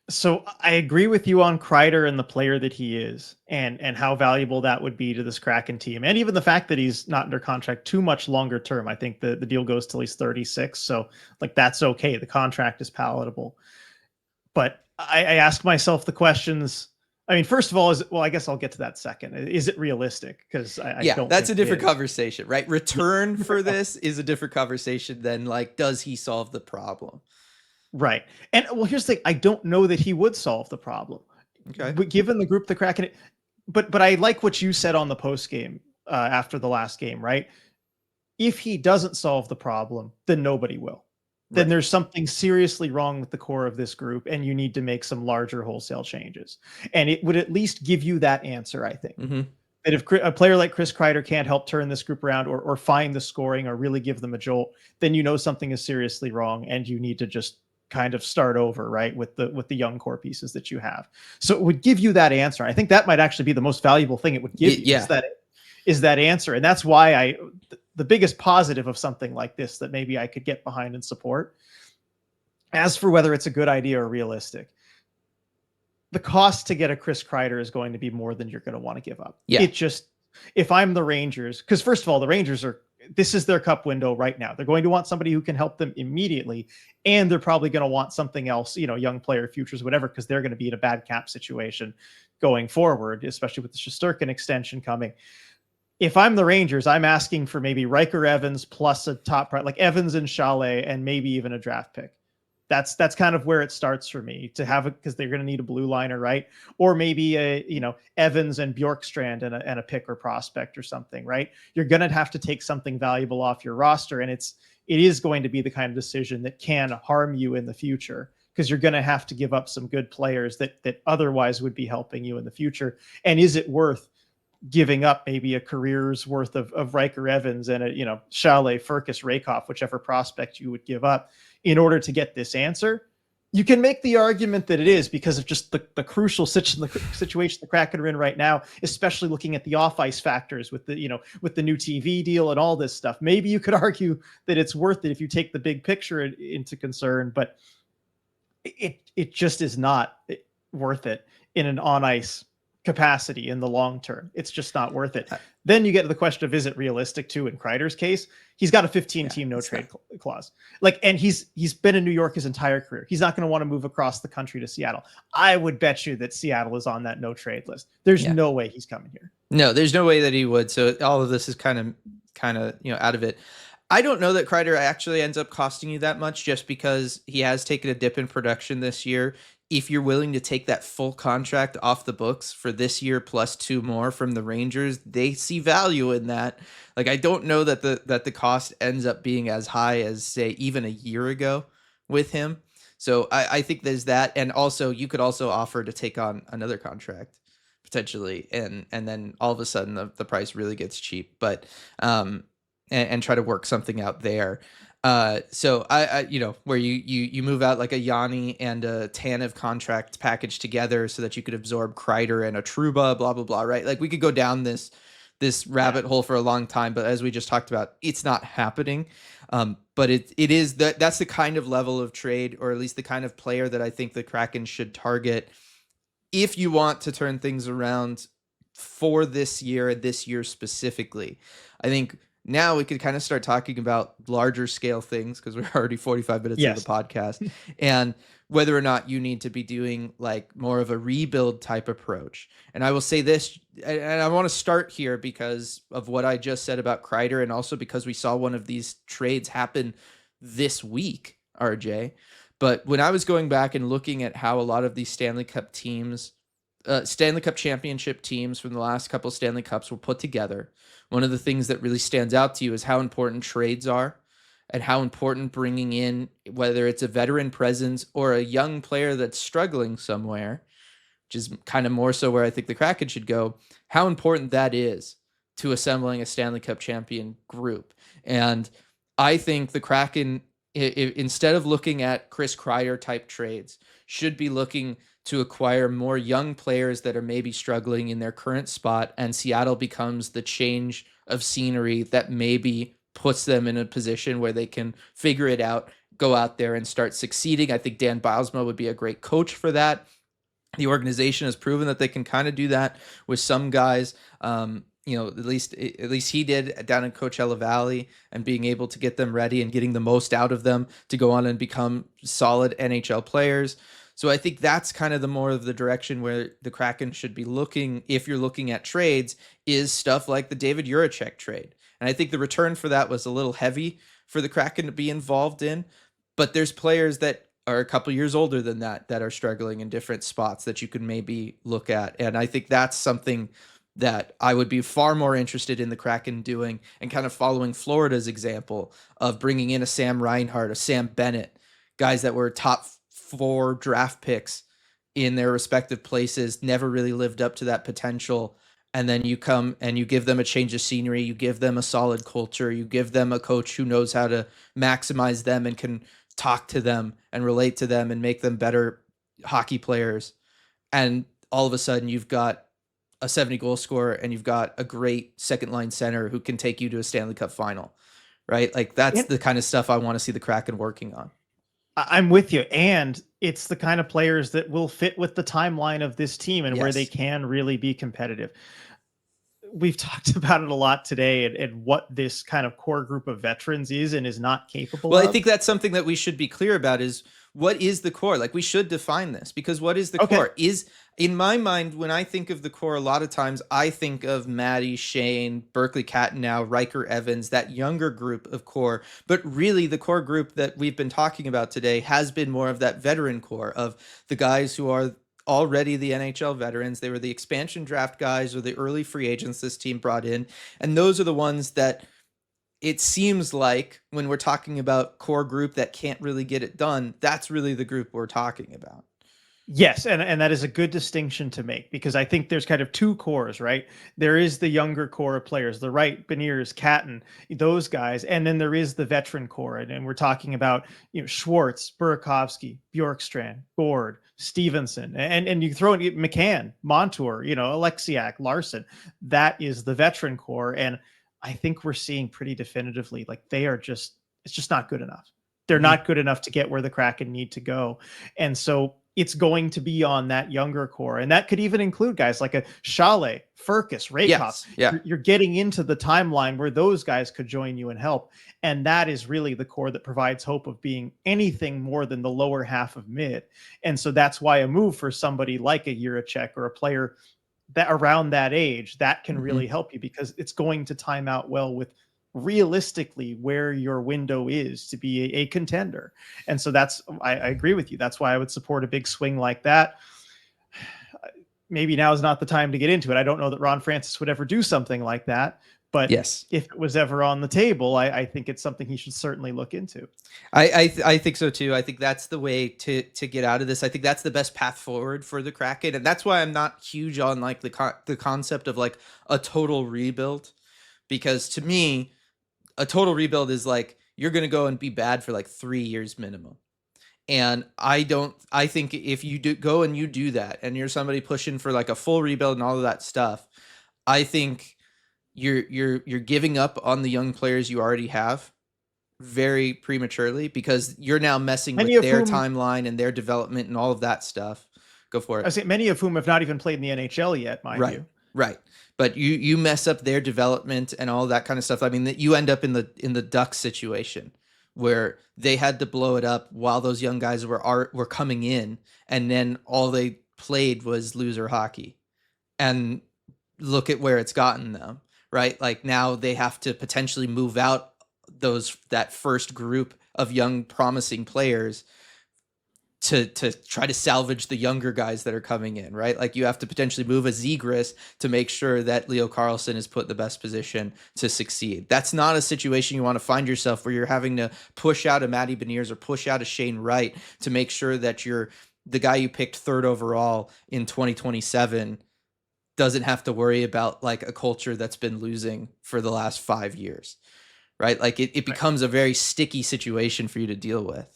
So I agree with you on Kreider and the player that he is, and how valuable that would be to this Kraken team. And even the fact that he's not under contract too much longer term. I think the deal goes till he's 36. So that's okay. The contract is palatable. But I ask myself the questions. I mean, first of all, I guess I'll get to that second. Is it realistic? Because I don't that's a think different conversation, right? Return for this is a different conversation than does he solve the problem? Right. And here's the thing. I don't know that he would solve the problem. Okay. But given the group, the Kraken, but I like what you said on the post game after the last game, right? If he doesn't solve the problem, then nobody will. Then there's something seriously wrong with the core of this group, and you need to make some larger wholesale changes. And it would at least give you that answer, I think. That if a player like Chris Kreider can't help turn this group around or find the scoring or really give them a jolt, then something is seriously wrong, and you need to just kind of start over, right, with the young core pieces that you have. So it would give you that answer. I think that might actually be the most valuable thing it would give you, is that is that answer. And that's why the biggest positive of something like this that maybe I could get behind and support. As for whether it's a good idea or realistic, the cost to get a Chris Kreider is going to be more than you're going to want to give up. Yeah. It just, if I'm the Rangers, because first of all, the Rangers this is their cup window right now. They're going to want somebody who can help them immediately. And they're probably going to want something else, young player futures, whatever, because they're going to be in a bad cap situation going forward, especially with the Shesterkin extension coming. If I'm the Rangers, I'm asking for maybe Riker Evans plus a top, like Evans and Chalet, and maybe even a draft pick. That's kind of where it starts for me to have it, because they're going to need a blue liner, right? Or maybe Evans and Bjorkstrand and a pick or prospect or something, right? You're going to have to take something valuable off your roster, and it is going to be the kind of decision that can harm you in the future, because you're going to have to give up some good players that otherwise would be helping you in the future. And is it worth giving up maybe a career's worth of Riker Evans and Chalet, Furcus, Rakoff, whichever prospect you would give up in order to get this answer? You can make the argument that it is because of just the crucial situation the Kraken are in right now, especially looking at the off-ice factors with the new TV deal and all this stuff. Maybe you could argue that it's worth it if you take the big picture into concern, but it just is not worth it in an on-ice capacity in the long term. It's just not worth it. Then you get to the question of, is it realistic too? In Kreider's case, he's got a 15-team no trade clause. And he's been in New York his entire career. He's not going to want to move across the country to Seattle. I would bet you that Seattle is on that no trade list. There's no way he's coming here. No, there's no way that he would. So all of this is kind of out of it. I don't know that Kreider actually ends up costing you that much, just because he has taken a dip in production this year. If you're willing to take that full contract off the books for this year plus 2 more from the Rangers, they see value in that. Like, I don't know that the cost ends up being as high as, say, even a year ago with him. So I think there's that. And also, you could also offer to take on another contract potentially, and then all of a sudden the price really gets cheap. But and try to work something out there. So I where you move out like a Yanni and a Tanev contract package together so that you could absorb Kreider and a Trouba, blah, blah, blah, right? Like, we could go down this rabbit hole for a long time, but as we just talked about, it's not happening. But it is that's the kind of level of trade, or at least the kind of player that I think the Kraken should target if you want to turn things around for this year specifically. I think now we could kind of start talking about larger scale things, because we're already 45 minutes into the podcast, and whether or not you need to be doing like more of a rebuild type approach. And I will say this, and I want to start here because of what I just said about Kreider, and also because we saw one of these trades happen this week, RJ. But when I was going back and looking at how a lot of these Stanley Cup teams, Stanley Cup championship teams from the last couple Stanley Cups were put together, one of the things that really stands out to you is how important trades are, and how important bringing in, whether it's a veteran presence or a young player that's struggling somewhere, which is kind of more so where I think the Kraken should go, how important that is to assembling a Stanley Cup champion group. And I think the Kraken, instead of looking at Chris Kreider type trades, should be looking to acquire more young players that are maybe struggling in their current spot, and Seattle becomes the change of scenery that maybe puts them in a position where they can figure it out, go out there and start succeeding. I think Dan Bylsma would be a great coach for that. The organization has proven that they can kind of do that with some guys. At least he did down in Coachella Valley, and being able to get them ready and getting the most out of them to go on and become solid NHL players. So I think that's kind of the more of the direction where the Kraken should be looking, if you're looking at trades, is stuff like the David Jiricek trade. And I think the return for that was a little heavy for the Kraken to be involved in, but there's players that are a couple years older than that are struggling in different spots that you could maybe look at. And I think that's something that I would be far more interested in the Kraken doing, and kind of following Florida's example of bringing in a Sam Reinhart, a Sam Bennett, guys that were top 4 draft picks in their respective places, never really lived up to that potential. And then you come and you give them a change of scenery, you give them a solid culture, you give them a coach who knows how to maximize them and can talk to them and relate to them and make them better hockey players. And all of a sudden you've got a 70 goal scorer and you've got a great second line center who can take you to a Stanley Cup final, right? Like that's the kind of stuff I want to see the Kraken working on. I'm with you. And it's the kind of players that will fit with the timeline of this team and where they can really be competitive. We've talked about it a lot today and what this kind of core group of veterans is and is not capable of. I think that's something that we should be clear about is what is the core? Like we should define this because what is the core? Is in my mind, when I think of the core, a lot of times I think of Maddie, Shane, Berkeley Cattenau, Riker Evans, that younger group of core. But really the core group that we've been talking about today has been more of that veteran core of the guys who are already the NHL veterans. They were the expansion draft guys or the early free agents this team brought in. And those are the ones that it seems like when we're talking about core group that can't really get it done, that's really the group we're talking about. Yes, and that is a good distinction to make because I think there's kind of two cores, right? There is the younger core of players, the Wright, Beniers, Catton, those guys, and then there is the veteran core, and we're talking about Schwartz, Burakovsky, Bjorkstrand, Gord, Stevenson, and you throw in McCann, Montour, Alexiak, Larson. That is the veteran core, and I think we're seeing pretty definitively like it's just not good enough. They're not good enough to get where the Kraken need to go, and so it's going to be on that younger core. And that could even include guys like a Chalet, Furcus, Raykov. Yes, yeah. You're getting into the timeline where those guys could join you and help. And that is really the core that provides hope of being anything more than the lower half of mid. And so that's why a move for somebody like a Jiricek or a player that around that age, that can really help you because it's going to time out well with realistically where your window is to be a contender. And so I agree with you. That's why I would support a big swing like that. Maybe now is not the time to get into it. I don't know that Ron Francis would ever do something like that, but yes, if it was ever on the table, I think it's something he should certainly look into. I think so too. I think that's the way to get out of this. I think that's the best path forward for the Kraken. And that's why I'm not huge on like the concept of like a total rebuild, because to me, a total rebuild is like you're going to go and be bad for like 3 years minimum. And I think if you go and you do that and you're somebody pushing for like a full rebuild and all of that stuff, I think you're giving up on the young players you already have very prematurely because you're now messing with their timeline and their development and all of that stuff. Go for it. I say many of whom have not even played in the NHL yet, mind you. Right. But you mess up their development and all that kind of stuff. I mean, that you end up in the Ducks situation where they had to blow it up while those young guys were coming in, and then all they played was loser hockey. And look at where it's gotten them, right? Like now they have to potentially move out that first group of young promising players to try to salvage the younger guys that are coming in, right? Like you have to potentially move a Zegras to make sure that Leo Carlsson is put in the best position to succeed. That's not a situation you want to find yourself where you're having to push out a Matty Beniers or push out a Shane Wright to make sure that the guy you picked third overall in 2027 doesn't have to worry about like a culture that's been losing for the last 5 years, right? Like it becomes a very sticky situation for you to deal with.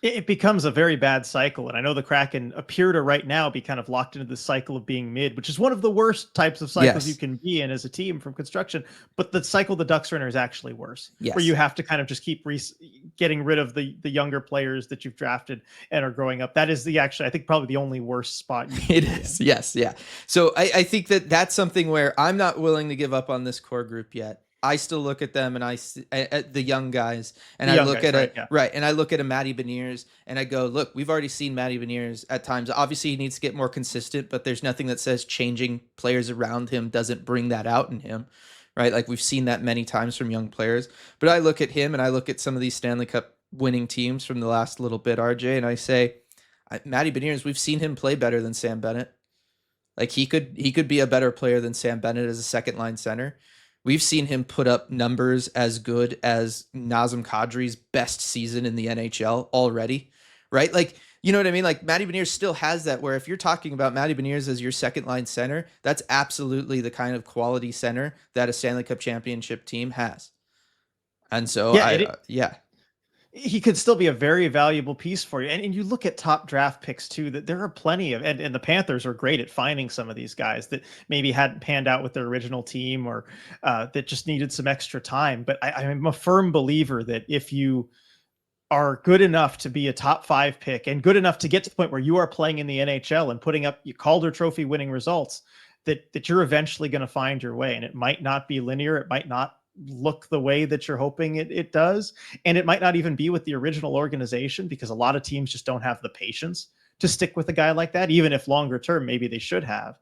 It becomes a very bad cycle. And I know the Kraken appear to right now be kind of locked into the cycle of being mid, which is one of the worst types of cycles you can be in as a team from construction. But the cycle the Ducks are in is actually worse, where you have to kind of just keep getting rid of the younger players that you've drafted and are growing up. That is I think probably the only worst spot. It is. Yes. Yeah. So I think that's something where I'm not willing to give up on this core group yet. I still look at them and I see at the young guys and I look at and I look at a Matty Beniers and I go, look, we've already seen Matty Beniers at times. Obviously he needs to get more consistent, but there's nothing that says changing players around him doesn't bring that out in him, right? Like we've seen that many times from young players, but I look at him and I look at some of these Stanley Cup winning teams from the last little bit, RJ, and I say, Matty Beniers, we've seen him play better than Sam Bennett. Like he could be a better player than Sam Bennett as a second line center. We've seen him put up numbers as good as Nazem Kadri's best season in the NHL already, right? Like, you know what I mean? Like Matty Beniers still has that where if you're talking about Matty Beniers as your second line center, that's absolutely the kind of quality center that a Stanley Cup championship team has. And so, he could still be a very valuable piece for you. And you look at top draft picks too, that there are plenty of, and the Panthers are great at finding some of these guys that maybe hadn't panned out with their original team or that just needed some extra time. But I'm a firm believer that if you are good enough to be a top 5 pick and good enough to get to the point where you are playing in the NHL and putting up Calder Trophy winning results, that you're eventually going to find your way. And it might not be linear. It might not look the way that you're hoping it does. And it might not even be with the original organization, because a lot of teams just don't have the patience to stick with a guy like that, even if longer term, maybe they should have.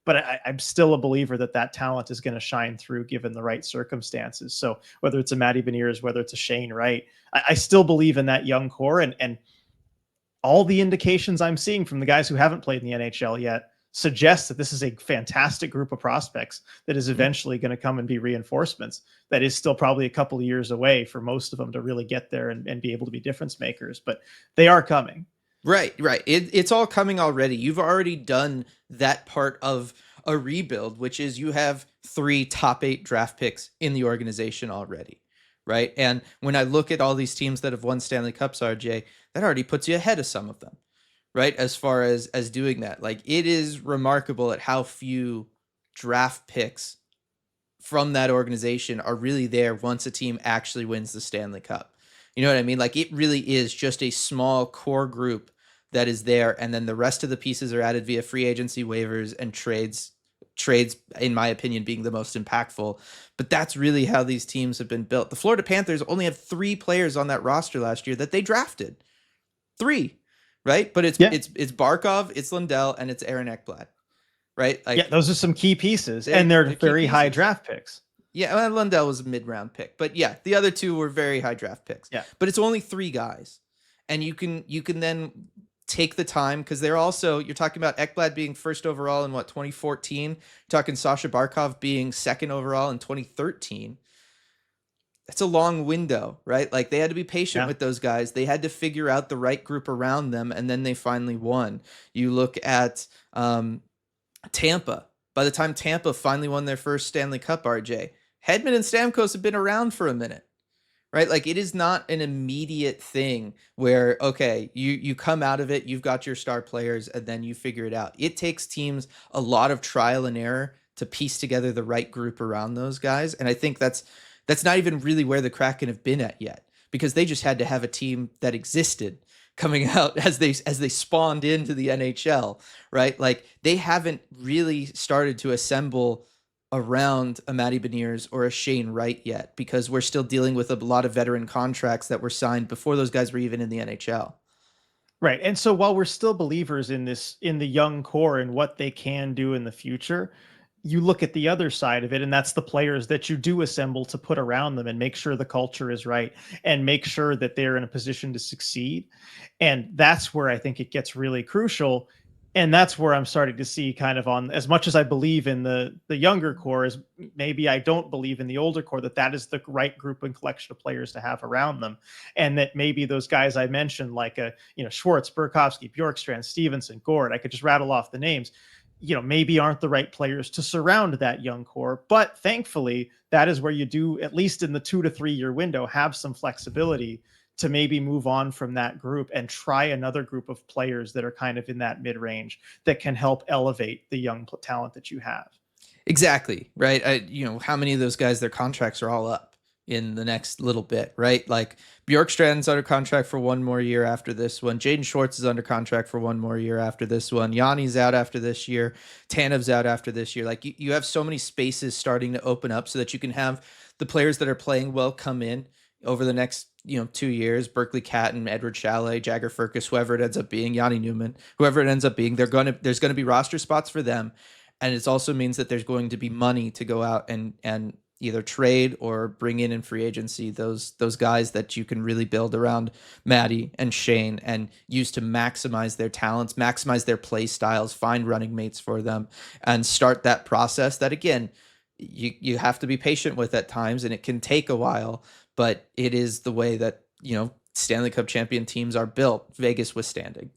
But I'm still a believer that talent is going to shine through given the right circumstances. So whether it's a Matty Beniers, whether it's a Shane Wright, I still believe in that young core. And all the indications I'm seeing from the guys who haven't played in the NHL yet suggests that this is a fantastic group of prospects that is eventually going to come and be reinforcements. That is still probably a couple of years away for most of them to really get there and be able to be difference makers, but they are coming. Right. It's all coming already. You've already done that part of a rebuild, which is you have 3 top 8 draft picks in the organization already. Right. And when I look at all these teams that have won Stanley Cups, RJ, that already puts you ahead of some of them. Right. As far as doing that, like, it is remarkable at how few draft picks from that organization are really there once a team actually wins the Stanley Cup. You know what I mean? Like, it really is just a small core group that is there. And then the rest of the pieces are added via free agency, waivers, and trades, in my opinion, being the most impactful. But that's really how these teams have been built. The Florida Panthers only had 3 players on that roster last year that they drafted. 3. Right. But it's Barkov, it's Lundell, and it's Aaron Ekblad. Right. Like, yeah, those are some key pieces, and they're very high draft picks. Yeah, well, Lundell was a mid-round pick, but yeah, the other 2 were very high draft picks. Yeah, but it's only 3 guys, and you can then take the time, because they're also, you're talking about Ekblad being first overall in 2014, you're talking Sasha Barkov being second overall in 2013. That's a long window, right? Like, they had to be patient with those guys. They had to figure out the right group around them, and then they finally won. You look at Tampa. By the time Tampa finally won their first Stanley Cup, RJ, Hedman and Stamkos have been around for a minute, right? Like, it is not an immediate thing where, okay, you come out of it, you've got your star players, and then you figure it out. It takes teams a lot of trial and error to piece together the right group around those guys. And I think that's not even really where the Kraken have been at yet, because they just had to have a team that existed coming out as they spawned into the NHL, right? Like, they haven't really started to assemble around a Matty Beniers or a Shane Wright yet, because we're still dealing with a lot of veteran contracts that were signed before those guys were even in the NHL. Right. And so while we're still believers in the young core and what they can do in the future, you look at the other side of it, and that's the players that you do assemble to put around them and make sure the culture is right and make sure that they're in a position to succeed. And that's where I think it gets really crucial. And that's where I'm starting to see, kind of, on as much as I believe in the younger core, as maybe I don't believe in the older core, that is the right group and collection of players to have around them. And that maybe those guys I mentioned, like Schwartz, Burakovsky, Bjorkstrand, Stevenson, Gord, I could just rattle off the names, maybe aren't the right players to surround that young core. But thankfully, that is where you do, at least in the 2 to 3 year window, have some flexibility to maybe move on from that group and try another group of players that are kind of in that mid-range that can help elevate the young talent that you have. Exactly. Right. How many of those guys, their contracts are all up in the next little bit, right? Like, Bjorkstrand's under contract for 1 more year after this one. Jaden Schwartz is under contract for 1 more year after this one. Yanni's out after this year. Tanev's out after this year. Like, you have so many spaces starting to open up so that you can have the players that are playing well come in over the next 2 years. Berkeley Catton, Edward Chalet, Jagger Firkus, whoever it ends up being, Yanni Newman, whoever it ends up being, there's going to be roster spots for them. And it also means that there's going to be money to go out and either trade or bring in free agency those guys that you can really build around Matty and Shane and use to maximize their talents, maximize their play styles, find running mates for them, and start that process that, again, you have to be patient with at times, and it can take a while, but it is the way that, Stanley Cup champion teams are built, Vegas withstanding.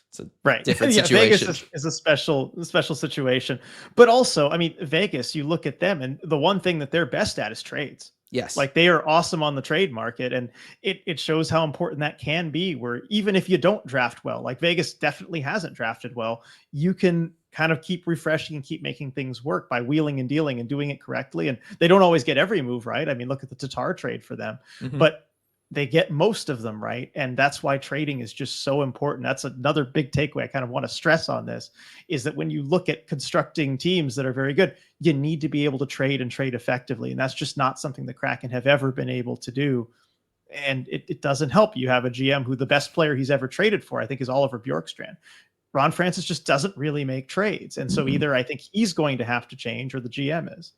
It's a different situation. Vegas is a special situation. But also, I mean, Vegas, you look at them, and the one thing that they're best at is trades. Yes. Like, they are awesome on the trade market, and it shows how important that can be, where even if you don't draft well, like Vegas definitely hasn't drafted well, you can kind of keep refreshing and keep making things work by wheeling and dealing and doing it correctly. And they don't always get every move right. I mean, look at the Tatar trade for them, Mhm. but they get most of them right. And that's why trading is just so important. That's another big takeaway I kind of want to stress on this, is that when you look at constructing teams that are very good, you need to be able to trade and trade effectively. And that's just not something the Kraken have ever been able to do. And it doesn't help. You have a GM who the best player he's ever traded for, I think, is Oliver Bjorkstrand. Ron Francis just doesn't really make trades. And so either I think he's going to have to change, or the GM is.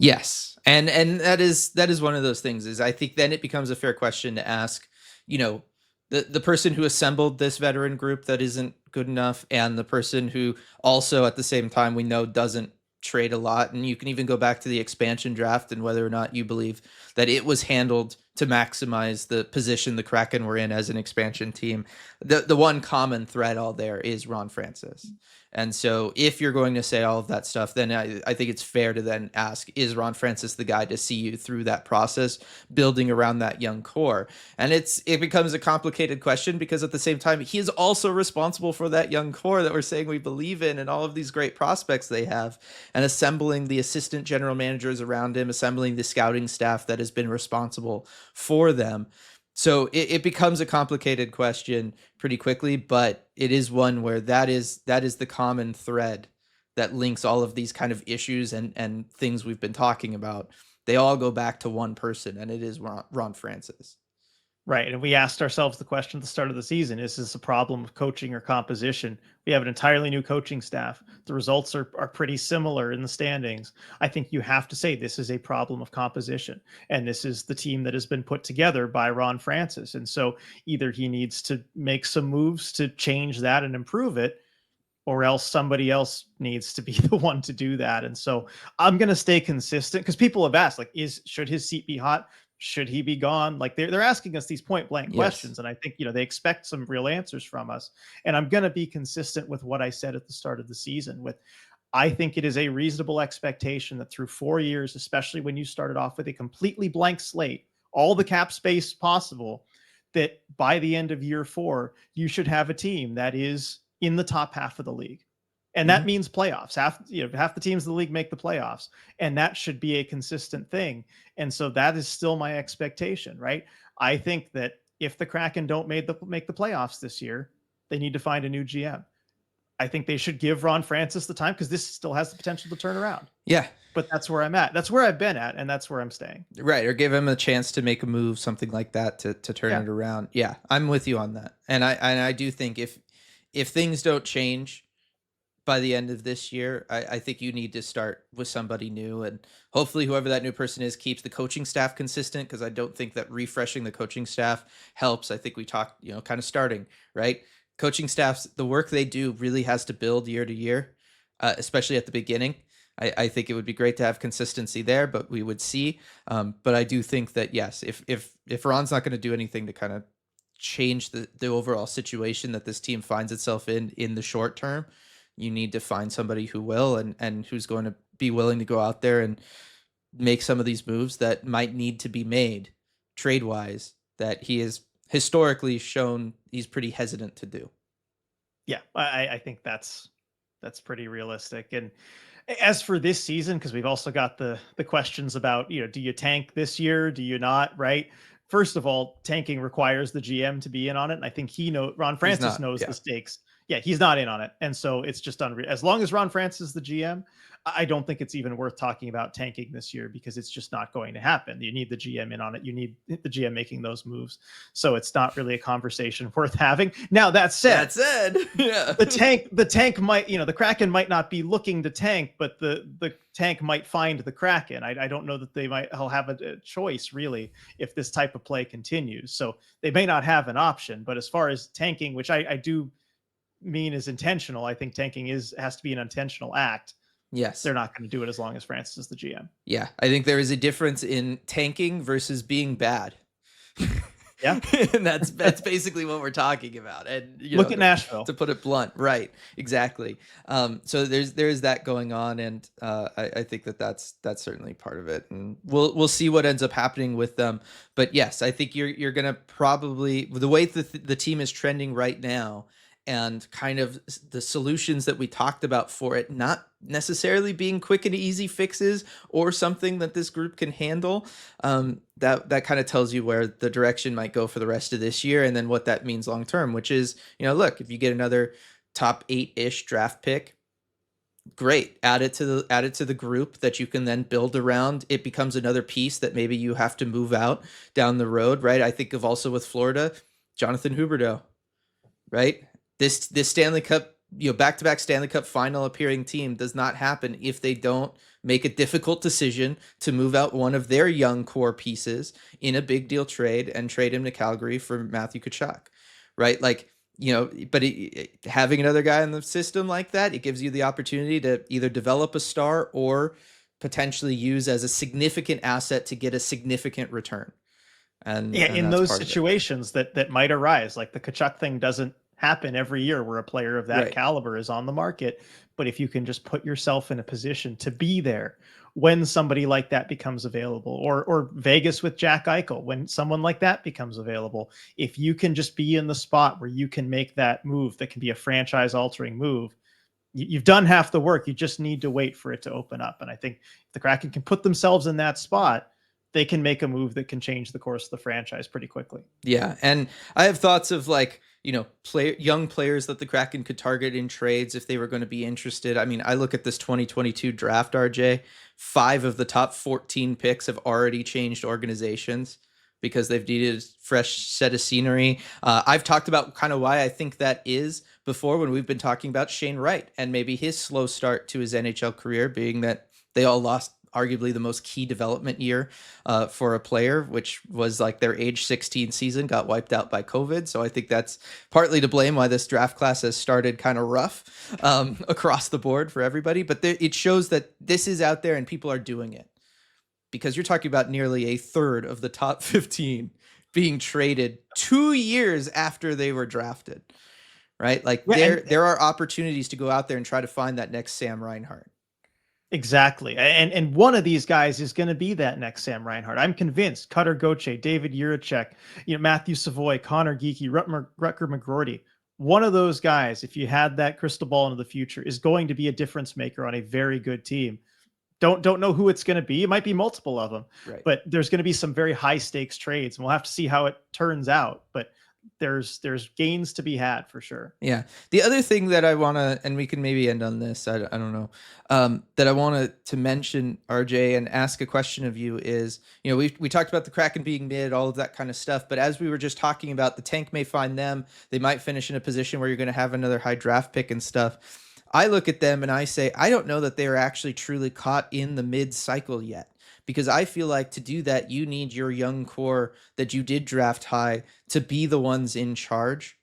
Yes. And that is one of those things. Is I think then it becomes a fair question to ask, the person who assembled this veteran group that isn't good enough, and the person who also at the same time we know doesn't trade a lot. And you can even go back to the expansion draft and whether or not you believe that it was handled to maximize the position the Kraken were in as an expansion team. The one common thread all there is Ron Francis. And so if you're going to say all of that stuff, then I think it's fair to then ask, is Ron Francis the guy to see you through that process, building around that young core? And it becomes a complicated question, because at the same time, he is also responsible for that young core that we're saying we believe in, and all of these great prospects they have, and assembling the assistant general managers around him, assembling the scouting staff that has been responsible for them. So it becomes a complicated question pretty quickly, but it is one where that is the common thread that links all of these kind of issues and things we've been talking about. They all go back to one person, and it is Ron Francis. Right. And we asked ourselves the question at the start of the season, is this a problem of coaching or composition? We have an entirely new coaching staff. The results are pretty similar in the standings. I think you have to say this is a problem of composition. And this is the team that has been put together by Ron Francis. And so either he needs to make some moves to change that and improve it, or else somebody else needs to be the one to do that. And so I'm going to stay consistent, because people have asked, like, should his seat be hot? Should he be gone? Like, they're asking us these point blank questions. And I think, they expect some real answers from us. And I'm going to be consistent with what I said at the start of the season I think it is a reasonable expectation that through 4 years, especially when you started off with a completely blank slate, all the cap space possible, that by the end of year 4, you should have a team that is in the top half of the league. And that means playoffs. Half the teams in the league make the playoffs, and that should be a consistent thing. And so that is still my expectation, right? I think that if the Kraken don't make the playoffs this year, they need to find a new GM. I think they should give Ron Francis the time, because this still has the potential to turn around. Yeah. But that's where I'm at. That's where I've been at, and that's where I'm staying. Right. Or give him a chance to make a move, something like that, to turn it around. Yeah, I'm with you on that. And I do think if things don't change by the end of this year, I think you need to start with somebody new, and hopefully whoever that new person is keeps the coaching staff consistent, because I don't think that refreshing the coaching staff helps. I think we talked, kind of starting, right? Coaching staffs, the work they do really has to build year to year, especially at the beginning. I think it would be great to have consistency there, but we would see. But I do think that, yes, if Ron's not going to do anything to kind of change the overall situation that this team finds itself in the short term, you need to find somebody who will, and who's going to be willing to go out there and make some of these moves that might need to be made trade wise, that he has historically shown he's pretty hesitant to do. Yeah, I think that's pretty realistic. And as for this season, because we've also got the questions about, do you tank this year? Do you not? Right. First of all, tanking requires the GM to be in on it. And I think Ron Francis knows the stakes. Yeah, he's not in on it. And so it's just unreal. As long as Ron Francis is the GM, I don't think it's even worth talking about tanking this year, because it's just not going to happen. You need the GM in on it. You need the GM making those moves. So it's not really a conversation worth having. Now, that said, yeah, the tank might, the Kraken might not be looking to tank, but the tank might find the Kraken. I don't know that he'll have a choice, really, if this type of play continues. So they may not have an option. But as far as tanking, which I do mean is intentional, I think tanking has to be an intentional act. Yes. They're not going to do it as long as Francis is the GM. Yeah. I think there is a difference in tanking versus being bad. Yeah. And that's basically what we're talking about. And Look at Nashville. to put it blunt, right? Exactly. So there's that going on, and I think that's certainly part of it, and we'll see what ends up happening with them. But yes, I think you're gonna probably, the way the team is trending right now, and kind of the solutions that we talked about for it not necessarily being quick and easy fixes or something that this group can handle, that kind of tells you where the direction might go for the rest of this year, and then what that means long term, which is, look, if you get another top 8-ish draft pick, great, add it to the group that you can then build around. It becomes another piece that maybe you have to move out down the road, right? I think of also with Florida, Jonathan Huberdeau, right? This Stanley Cup, back-to-back Stanley Cup final appearing team does not happen if they don't make a difficult decision to move out one of their young core pieces in a big deal trade and trade him to Calgary for Matthew Tkachuk, right? Like, but having another guy in the system like that, it gives you the opportunity to either develop a star or potentially use as a significant asset to get a significant return. And in those situations that might arise, like the Tkachuk thing doesn't happen every year where a player of that caliber is on the market. But if you can just put yourself in a position to be there when somebody like that becomes available, or Vegas with Jack Eichel, when someone like that becomes available, if you can just be in the spot where you can make that move that can be a franchise altering move, you've done half the work. You just need to wait for it to open up. And I think if the Kraken can put themselves in that spot, they can make a move that can change the course of the franchise pretty quickly. Yeah. And I have thoughts of, like, young players that the Kraken could target in trades if they were going to be interested. I mean, I look at this 2022 draft, RJ, 5 of the top 14 picks have already changed organizations because they've needed a fresh set of scenery. I've talked about kind of why I think that is before, when we've been talking about Shane Wright and maybe his slow start to his NHL career, being that they all lost arguably the most key development year for a player, which was like their age 16 season got wiped out by COVID. So I think that's partly to blame why this draft class has started kind of rough across the board for everybody. But it shows that this is out there and people are doing it, because you're talking about nearly a third of the top 15 being traded 2 years after they were drafted, right? Like, there are opportunities to go out there and try to find that next Sam Reinhart. Exactly. And one of these guys is going to be that next Sam Reinhart. I'm convinced. Cutter Gauthier, David Jiricek, Matthew Savoy, Connor Geekie, Rutger McGroarty. One of those guys, if you had that crystal ball into the future, is going to be a difference maker on a very good team. Don't know who it's going to be. It might be multiple of them, right? But there's going to be some very high stakes trades, and we'll have to see how it turns out. But there's gains to be had for sure. Yeah. The other thing that I want to, and we can maybe end on this, I don't know, that I want to mention, RJ, and ask a question of you is, we talked about the Kraken being mid, all of that kind of stuff. But as we were just talking about, the tank may find them. They might finish in a position where you're going to have another high draft pick and stuff. I look at them and I say, I don't know that they're actually truly caught in the mid cycle yet. Because I feel like to do that, you need your young core that you did draft high to be the ones in charge,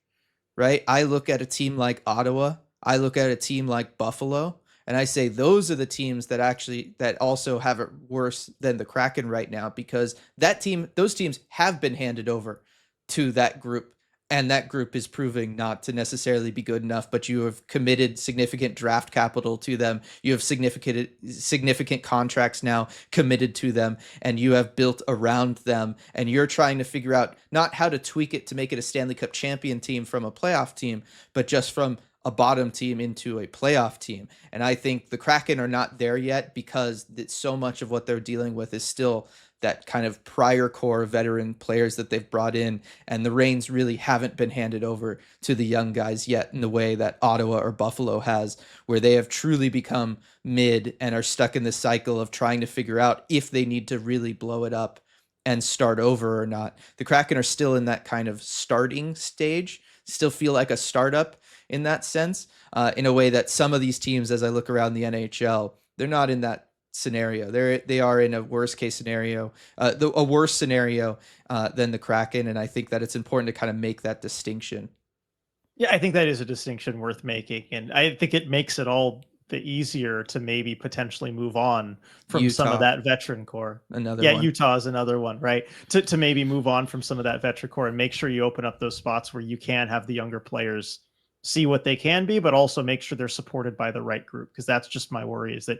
right? I look at a team like Ottawa. I look at a team like Buffalo, and I say those are the teams that also have it worse than the Kraken right now, because those teams have been handed over to that group. And that group is proving not to necessarily be good enough, but you have committed significant draft capital to them. You have significant contracts now committed to them, and you have built around them. And you're trying to figure out not how to tweak it to make it a Stanley Cup champion team from a playoff team, but just from a bottom team into a playoff team. And I think the Kraken are not there yet, because so much of what they're dealing with is still that kind of prior core veteran players that they've brought in, and the reins really haven't been handed over to the young guys yet in the way that Ottawa or Buffalo has, where they have truly become mid and are stuck in this cycle of trying to figure out if they need to really blow it up and start over or not. The Kraken are still in that kind of starting stage, still feel like a startup in that sense, in a way that some of these teams, as I look around the NHL, they're not in that scenario. They are in a worse case scenario, a worse scenario than the Kraken, and I think that it's important to kind of make that distinction. Yeah, I think that is a distinction worth making, and I think it makes it all easier to maybe potentially move on from some of Utah. that veteran core. Another Yeah, one. Utah is another one, right? To maybe move on from some of that veteran core and make sure you open up those spots where you can have the younger players see what they can be, but also make sure they're supported by the right group. Because that's just my worry, is that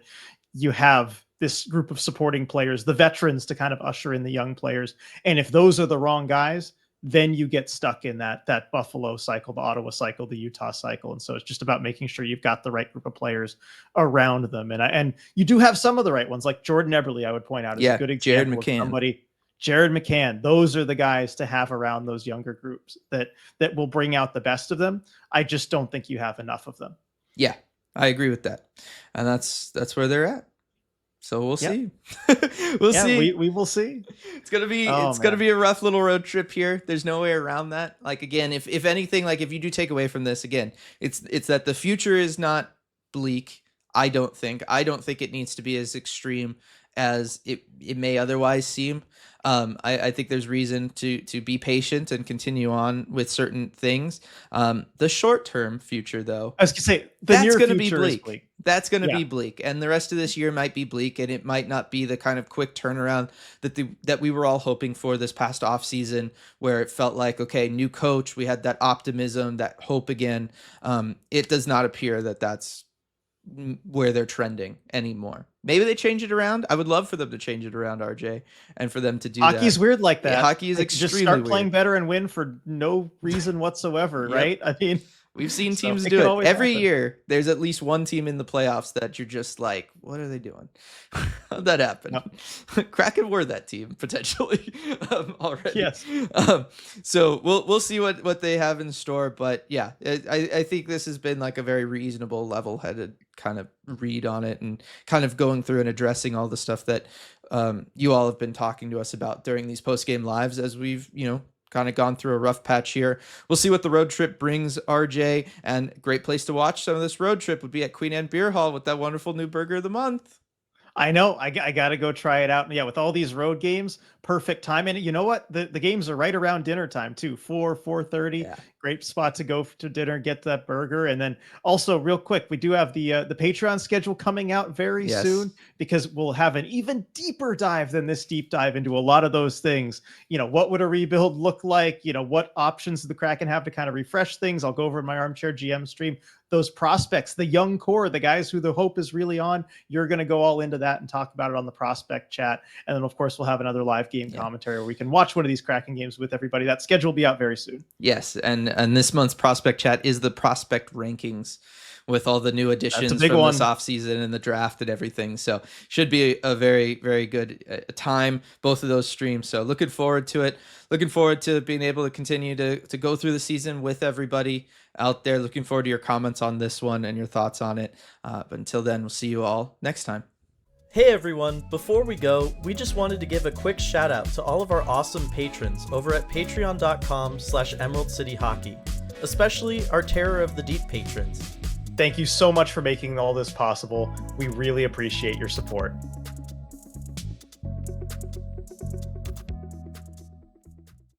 you have this group of supporting players, the veterans, to kind of usher in the young players. And if those are the wrong guys, then you get stuck in that Buffalo cycle, the Ottawa cycle, the Utah cycle. And so it's just about making sure you've got the right group of players around them. And you do have some of the right ones, like Jordan Eberle, I would point out, is a good example of somebody. Jared McCann, those are the guys to have around those younger groups that will bring out the best of them. I just don't think you have enough of them. Yeah, I agree with that. And that's where they're at. So we'll see. We'll see. We will see. It's gonna be gonna be a rough little road trip here. There's no way around that. Like, again, if anything, like, if you do take away from this, again, it's that the future is not bleak. I don't think it needs to be as extreme as it may otherwise seem. I think there's reason to be patient and continue on with certain things. The short-term future, though, I was gonna say, that's going to be bleak. That's going to be bleak, and the rest of this year might be bleak, and it might not be the kind of quick turnaround that we were all hoping for this past off season, where it felt like, okay, new coach, we had that optimism, that hope again. It does not appear that that's where they're trending anymore. Maybe they change it around. I would love for them to change it around, RJ, and for them to do Hockey's weird like that. Yeah, hockey is extremely just start weird. Playing better and win for no reason whatsoever, right? I mean, we've seen teams do it every year. There's at least one team in the playoffs that you're just like, what are they doing? How'd that happen? Yep. Kraken were that team potentially already. Yes. So we'll see what they have in store. But yeah, I think this has been like a very reasonable, level-headed kind of read on it, and kind of going through and addressing all the stuff that you all have been talking to us about during these post-game lives, as we've, kind of gone through a rough patch here. We'll see what the road trip brings, RJ, and great place to watch some of this road trip would be at Queen Anne Beer Hall with that wonderful new burger of the month. I know. I got to go try it out. And yeah, with all these road games, perfect time. And you know what? The games are right around dinner time too. 4:30. Yeah. Great spot to go to dinner, get that burger. And then also, real quick, we do have the Patreon schedule coming out very soon, because we'll have an even deeper dive than this deep dive into a lot of those things. What would a rebuild look like? What options do the Kraken have to kind of refresh things? I'll go over in my Armchair GM stream. Those prospects, the young core, the guys who the hope is really on, you're going to go all into that and talk about it on the prospect chat. And then, of course, we'll have another live game commentary where we can watch one of these Kraken games with everybody. That schedule will be out very soon. Yes, and this month's prospect chat is the prospect rankings with all the new additions from this offseason and the draft and everything. So should be a very, very good time, both of those streams. So looking forward to it. Looking forward to being able to continue to go through the season with everybody out there. Looking forward to your comments on this one and your thoughts on it. But until then, we'll see you all next time. Hey everyone, before we go, we just wanted to give a quick shout out to all of our awesome patrons over at patreon.com/Emerald City Hockey, especially our Terror of the Deep patrons. Thank you so much for making all this possible. We really appreciate your support.